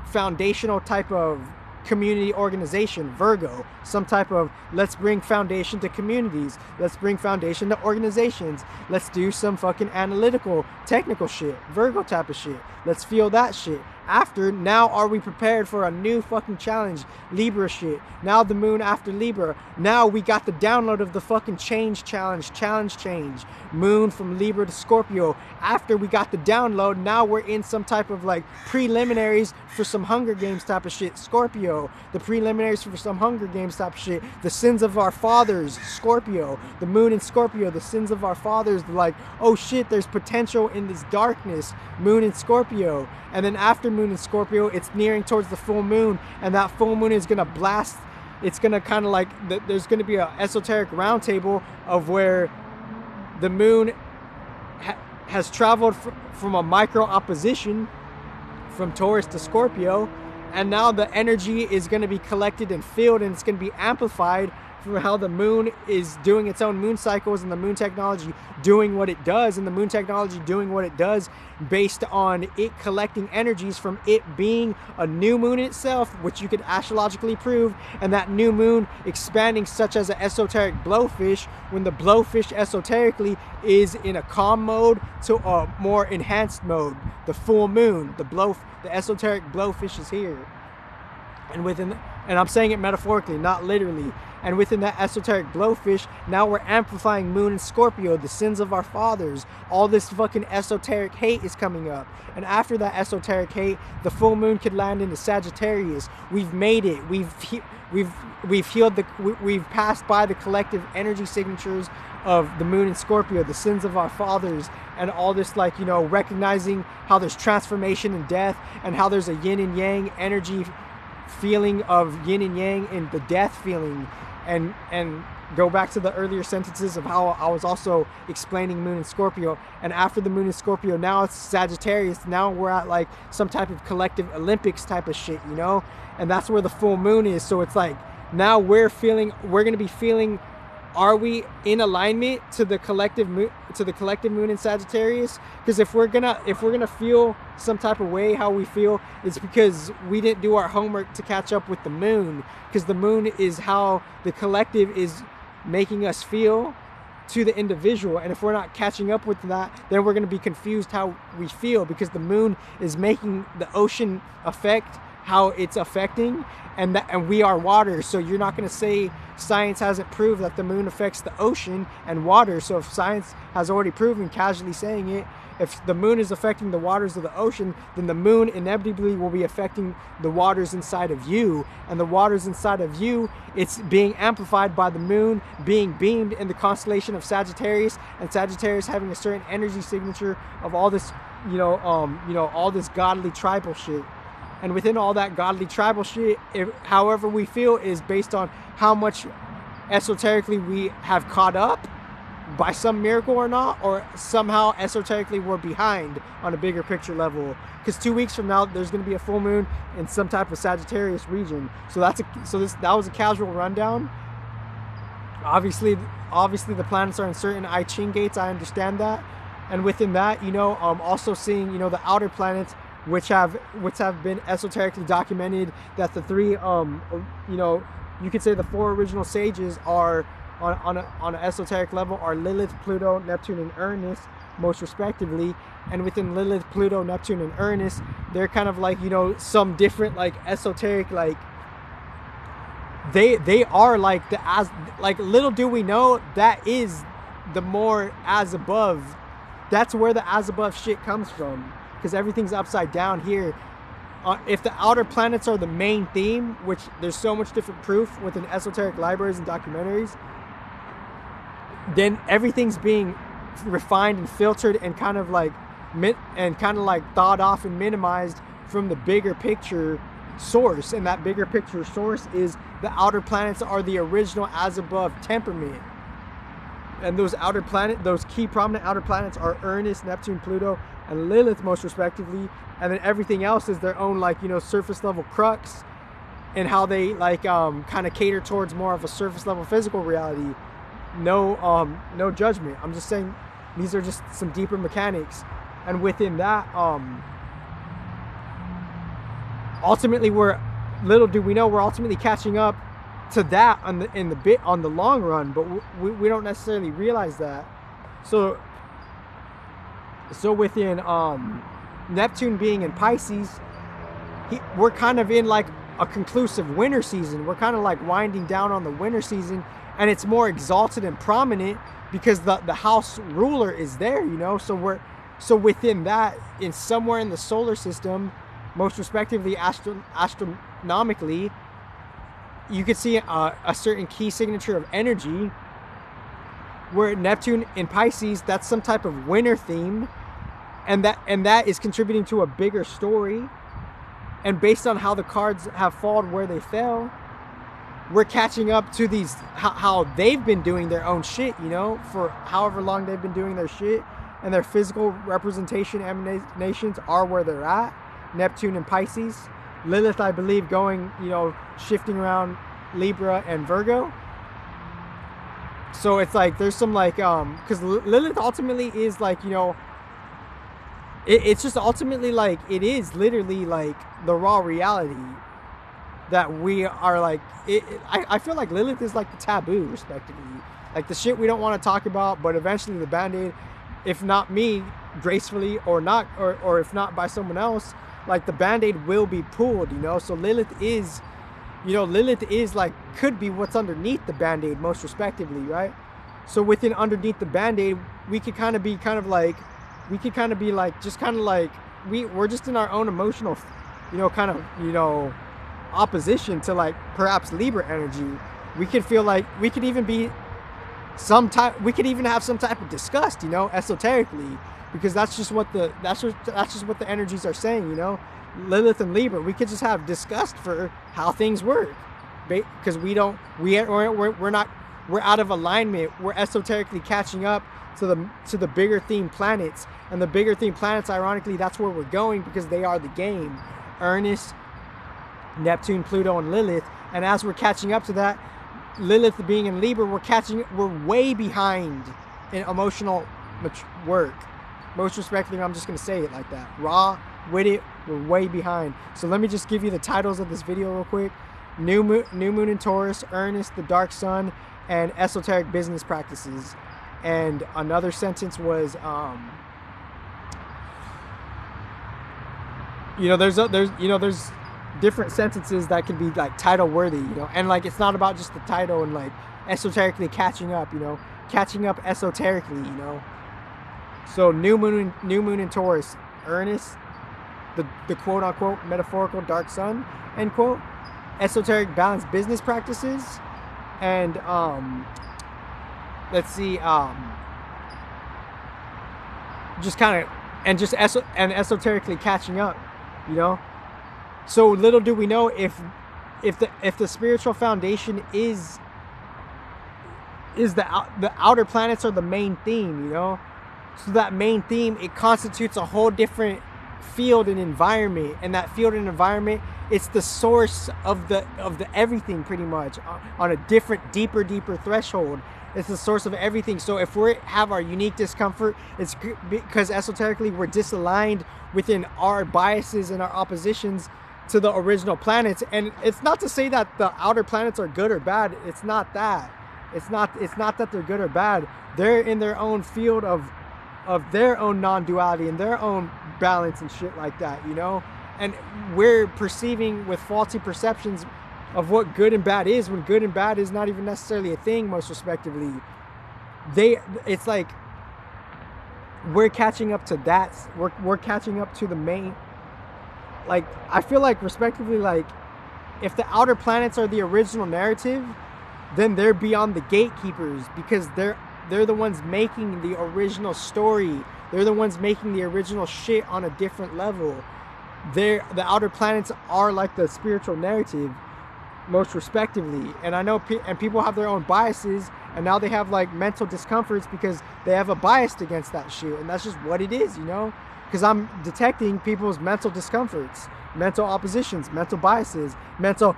foundational type of community organization, Virgo, some type of, let's bring foundation to communities, let's bring foundation to organizations, let's do some fucking analytical, technical shit, Virgo type of shit, let's feel that shit. After, now are we prepared for a new fucking challenge, Libra shit? Now the moon after Libra, now we got the download of the fucking change challenge, change, moon from Libra to Scorpio. After we got the download, now we're in some type of like preliminaries for some Hunger Games type of shit, Scorpio. The preliminaries for some Hunger Games type of shit, the sins of our fathers, Scorpio. The moon in Scorpio, the sins of our fathers, like, oh shit, there's potential in this darkness, moon in Scorpio. And then after moon in Scorpio, it's nearing towards the full moon, and that full moon is gonna blast. It's gonna kind of like, there's gonna be an esoteric roundtable of where the moon has traveled from a micro opposition from Taurus to Scorpio, and now the energy is going to be collected and filled, and it's going to be amplified from how the moon is doing its own moon cycles, and the moon technology doing what it does, and the moon technology doing what it does based on it collecting energies from it being a new moon itself, which you could astrologically prove, and that new moon expanding such as an esoteric blowfish, when the blowfish esoterically is in a calm mode to a more enhanced mode. The full moon, the esoteric blowfish is here. And I'm saying it metaphorically, not literally. And within that esoteric blowfish, now we're amplifying moon and Scorpio, the sins of our fathers. All this fucking esoteric hate is coming up. And after that esoteric hate, the full moon could land into Sagittarius. We've made it. We've healed we've passed by the collective energy signatures of the moon and Scorpio, the sins of our fathers, and all this, like, you know, recognizing how there's transformation and death, and how there's a yin and yang energy feeling of yin and yang and the death feeling, and go back to the earlier sentences of how I was also explaining moon in Scorpio. And after the moon in Scorpio, now it's Sagittarius. Now we're at like some type of collective Olympics type of shit, you know? And that's where the full moon is. So it's like, now we're going to be feeling, are we in alignment to the collective moon in Sagittarius? Because if we're gonna feel some type of way how we feel, it's because we didn't do our homework to catch up with the moon. Because the moon is how the collective is making us feel to the individual, and if we're not catching up with that, then we're going to be confused how we feel, because the moon is making the ocean affect how it's affecting, and we are water. So you're not going to say science hasn't proved that the moon affects the ocean and water. So if science has already proven, casually saying it, if the moon is affecting the waters of the ocean, then the moon inevitably will be affecting the waters inside of you. And the waters inside of you, it's being amplified by the moon being beamed in the constellation of Sagittarius, and Sagittarius having a certain energy signature of all this, all this godly tribal shit. And within all that godly tribal shit, however we feel is based on how much esoterically we have caught up by some miracle or not, or somehow esoterically we're behind on a bigger picture level. Because 2 weeks from now, there's going to be a full moon in some type of Sagittarius region. So that was a casual rundown. Obviously the planets are in certain I Ching gates. I understand that. And within that, also seeing, the outer planets, which have been esoterically documented, that the three, you could say the four original sages are on an esoteric level are Lilith, Pluto, Neptune, and Uranus, most respectively. And within Lilith, Pluto, Neptune, and Uranus, they're kind of like, some different like esoteric, like they are like little do we know, that is the more as above. That's where the as above shit comes from, because everything's upside down here. If the outer planets are the main theme, which there's so much different proof within esoteric libraries and documentaries, then everything's being refined and filtered and kind of like thought off and minimized from the bigger picture source. And that bigger picture source is the outer planets are the original as above temperament. And those key prominent outer planets are Uranus, Neptune, Pluto, and Lilith, most respectively. And then everything else is their own, surface level crux, and how they kind of cater towards more of a surface level physical reality. No judgment. I'm just saying these are just some deeper mechanics. And within that, ultimately little do we know, we're ultimately catching up to that on the long run, but we don't necessarily realize that. So within Neptune being in Pisces, we're kind of in like a conclusive winter season. We're kind of like winding down on the winter season, and it's more exalted and prominent because the house ruler is there, so within that, in somewhere in the solar system, most respectively astronomically, you could see a certain key signature of energy where Neptune in Pisces, that's some type of winter theme, and that is contributing to a bigger story. And based on how the cards have fallen where they fell, we're catching up to these how they've been doing their own shit, for however long they've been doing their shit, and their physical representation emanations are where they're at. Neptune and Pisces, Lilith, I believe, going, shifting around Libra and Virgo. So it's like there's some because Lilith ultimately is it's just ultimately it is literally the raw reality that we are I feel like Lilith is like the taboo, respectively, the shit we don't want to talk about, but eventually the band-aid, if not me gracefully or not, or if not by someone else, the band-aid will be pulled, so Lilith is could be what's underneath the band-aid, most respectively, right? So within underneath the band-aid, we could kind of be we're just in our own emotional opposition to perhaps Libra energy. We could feel we could even be we could even have some type of disgust, esoterically, because that's just what the energies are saying, Lilith and Libra. We could just have disgust for how things work, because we're we're out of alignment. We're esoterically catching up to the bigger theme planets. And the bigger theme planets, ironically, that's where we're going because they are the game. Uranus, Neptune, Pluto, and Lilith. And as we're catching up to that, Lilith being in Libra, we're way behind in emotional work. Most respectfully, I'm just going to say it like that. Raw with it, we're way behind. So let me just give you the titles of this video real quick. New Moon in Taurus, Uranus, the Dark Sun, and Esoteric Business Practices. And another sentence was, there's different sentences that can be like title worthy, and like it's not about just the title and like esoterically catching up, catching up esoterically, So new moon in Taurus, Uranus, the quote unquote metaphorical dark sun, end quote, esoteric balanced business practices, and let's see, just kind of, and just esoterically catching up, So little do we know if the spiritual foundation is the outer planets are the main theme, So that main theme, it constitutes a whole different field and environment, and that field and environment, it's the source of the everything pretty much on a different, deeper threshold. It's the source of everything. So if we have our unique discomfort, it's because esoterically we're disaligned within our biases and our oppositions to the original planets. And it's not to say that the outer planets are good or bad. It's not that. It's not that they're good or bad. They're in their own field of their own non-duality and their own balance and shit like that, And we're perceiving with faulty perceptions of what good and bad is, when good and bad is not even necessarily a thing, most respectively. It's like we're catching up to that. We're catching up to the main. Like, I feel like, respectively, like, if the outer planets are the original narrative, then they're beyond the gatekeepers, because they're the ones making the original story. They're the ones making the original shit on a different level. The outer planets are like the spiritual narrative, most respectively. And I know people have their own biases, and now they have like mental discomforts because they have a bias against that shit, and that's just what it is, Because I'm detecting people's mental discomforts, mental oppositions, mental biases, mental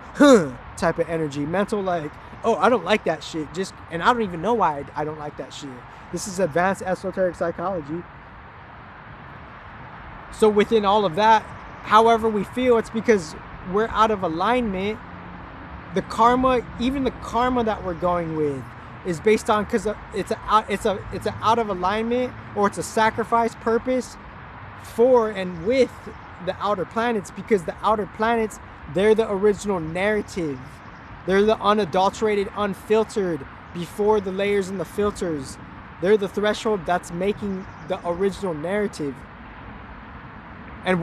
type of energy, mental like, oh, I don't like that shit, and I don't even know why I don't like that shit. This is advanced esoteric psychology. So within all of that, however we feel, it's because we're out of alignment. The karma, even the karma that we're going with, is based on, because it's a out of alignment, or it's a sacrifice purpose for and with the outer planets, because the outer planets, they're the original narrative. They're the unadulterated, unfiltered, before the layers and the filters. They're the threshold that's making the original narrative. And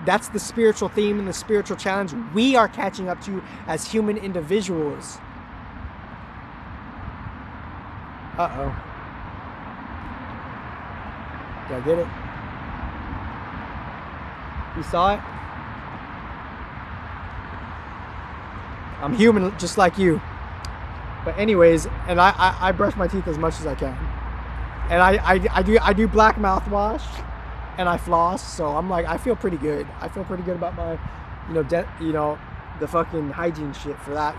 that's the spiritual theme and the spiritual challenge we are catching up to as human individuals. Uh-oh. Did I get it? You saw it? I'm human just like you. But anyways, and I brush my teeth as much as I can. And I do black mouthwash, and I floss, so I'm like, I feel pretty good. I feel pretty good about my, the fucking hygiene shit for that,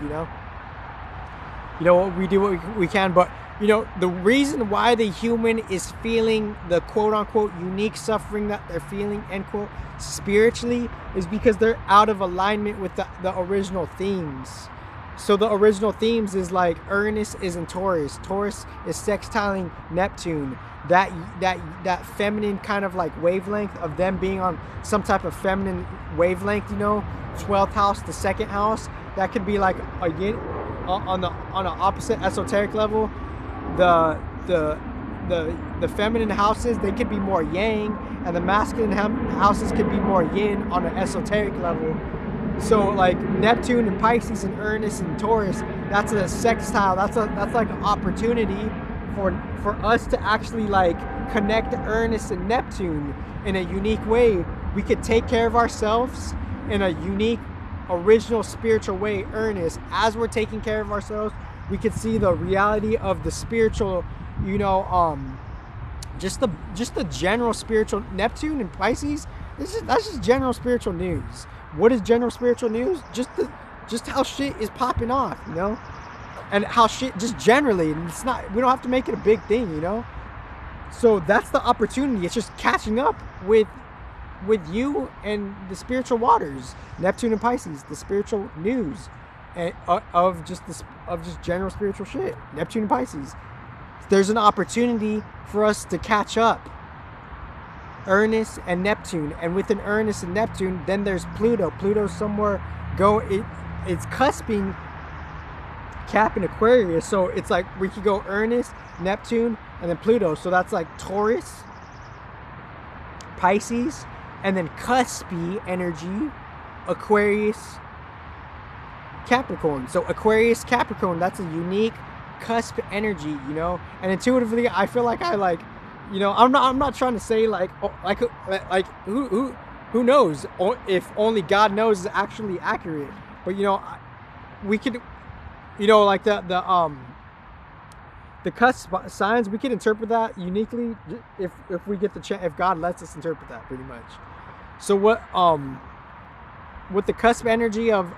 we do what we can, but the reason why the human is feeling the quote unquote unique suffering that they're feeling, end quote, spiritually, is because they're out of alignment with the original themes. So the original themes is like Uranus is in Taurus. Taurus is sextiling Neptune. That feminine kind of like wavelength of them being on some type of feminine wavelength, 12th house, the second house, that could be like a yin on an opposite esoteric level. The feminine houses, they could be more yang, and the masculine houses could be more yin on an esoteric level. So like Neptune and Pisces and Uranus and Taurus, that's a sextile. That's like an opportunity for us to actually like connect Uranus and Neptune in a unique way. We could take care of ourselves in a unique, original spiritual way. Uranus, as we're taking care of ourselves, We could see the reality of the spiritual, you know, just the general spiritual. Neptune and Pisces, that's just general spiritual news. What is general spiritual news? Just how shit is popping off, you know, and how shit just generally. And it's not, we don't have to make it a big thing, you know. So that's the opportunity. It's just catching up with you and the spiritual waters, Neptune and Pisces, the spiritual news, and of just general spiritual shit, Neptune and Pisces. There's an opportunity for us to catch up. Uranus and Neptune, and within Uranus and Neptune, then there's Pluto. Pluto's somewhere it's cusping Cap in Aquarius, so it's like we could go Uranus, Neptune, and then Pluto. So that's like Taurus, Pisces, and then cuspy energy, Aquarius, Capricorn. So Aquarius, Capricorn, that's a unique cusp energy, you know. And intuitively, I feel like you know, I'm not trying to say like who knows, if only God knows is actually accurate. But you know, we could, you know, like the cusp signs, we can interpret that uniquely if we get the chance, if God lets us interpret that, pretty much. So what with the cusp energy of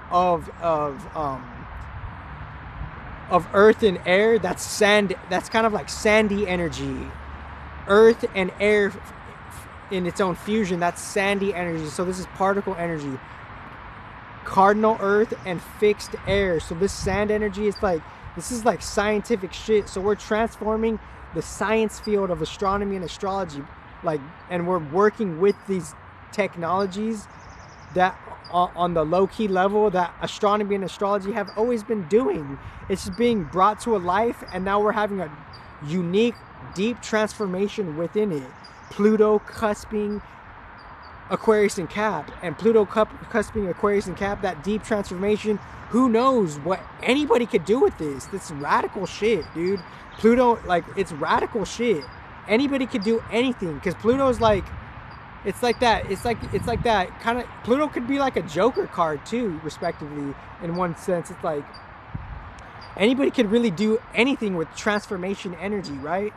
earth and air, that's sand, that's kind of like sandy energy. Earth and air in its own fusion, that's sandy energy. So this is particle energy. Cardinal earth and fixed air. So this sand energy is like, this is like scientific shit. So we're transforming the science field of astronomy and astrology, like, and we're working with these technologies that on the low-key level that astronomy and astrology have always been doing. It's just being brought to a life, and now we're having a unique, deep transformation within it. Pluto cusping Aquarius and Cap, and Pluto cusping Aquarius and Cap, that deep transformation. Who knows what anybody could do with this? This radical shit, dude. Pluto, like, it's radical shit. Anybody could do anything, because Pluto's like, it's like that kind of, Pluto could be like a Joker card too, respectively, in one sense. It's like anybody could really do anything with transformation energy, right?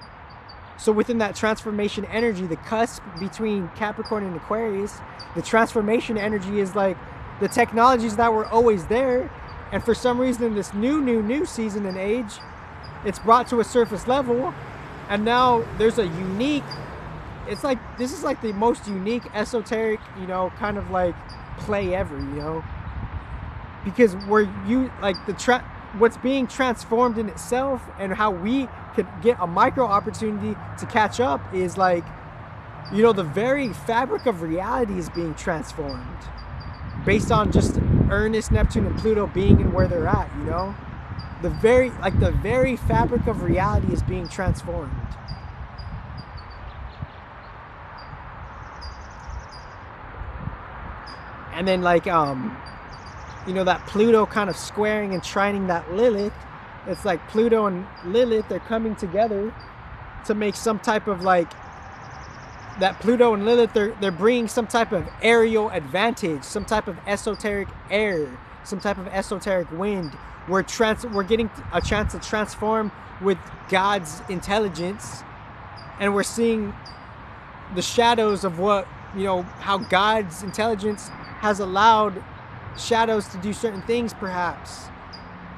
So within that transformation energy, the cusp between Capricorn and Aquarius, the transformation energy is like the technologies that were always there, and for some reason in this new season and age, it's brought to a surface level, and now there's a unique, it's like, this is like the most unique esoteric, you know, kind of like play ever, you know, because what's being transformed in itself, and how we could get a micro opportunity to catch up is like, you know, the very fabric of reality is being transformed based on just Uranus, Neptune, and Pluto being in where they're at, you know. The very fabric of reality is being transformed. And then like, you know, that Pluto kind of squaring and trining that Lilith, it's like Pluto and Lilith, they're coming together to make some type of like, that Pluto and Lilith, they're bringing some type of aerial advantage, some type of esoteric air, some type of esoteric wind. We're getting a chance to transform with God's intelligence, and we're seeing the shadows of what, you know, how God's intelligence has allowed shadows to do certain things, perhaps.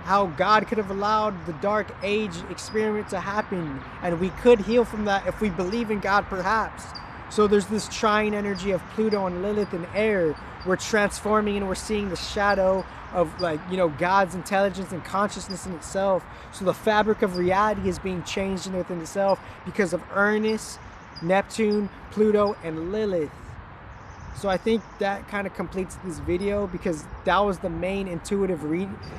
How God could have allowed the Dark Age experiment to happen, and we could heal from that if we believe in God, perhaps. So there's this trine energy of Pluto and Lilith and air. We're transforming, and we're seeing the shadow of, like, you know, God's intelligence and consciousness in itself. So the fabric of reality is being changed within itself because of Uranus, Neptune, Pluto, and Lilith. So I think that kind of completes this video, because that was the main intuitive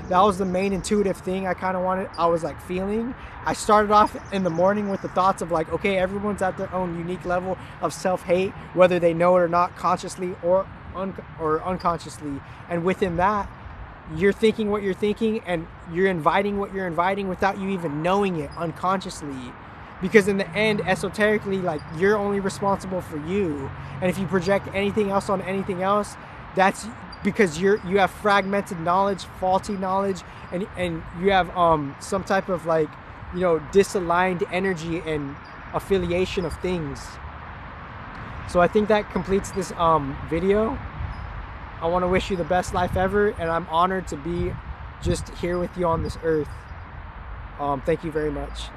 that was the main intuitive thing I was like feeling. I started off in the morning with the thoughts of like, okay, everyone's at their own unique level of self-hate, whether they know it or not, consciously or unconsciously. And within that, you're thinking what you're thinking, and you're inviting what you're inviting without you even knowing it, unconsciously. Because in the end, esoterically, like, you're only responsible for you. And if you project anything else on anything else, that's because you have fragmented knowledge, faulty knowledge, and you have some type of like, you know, disaligned energy and affiliation of things. So I think that completes this video. I want to wish you the best life ever, and I'm honored to be just here with you on this earth. Thank you very much.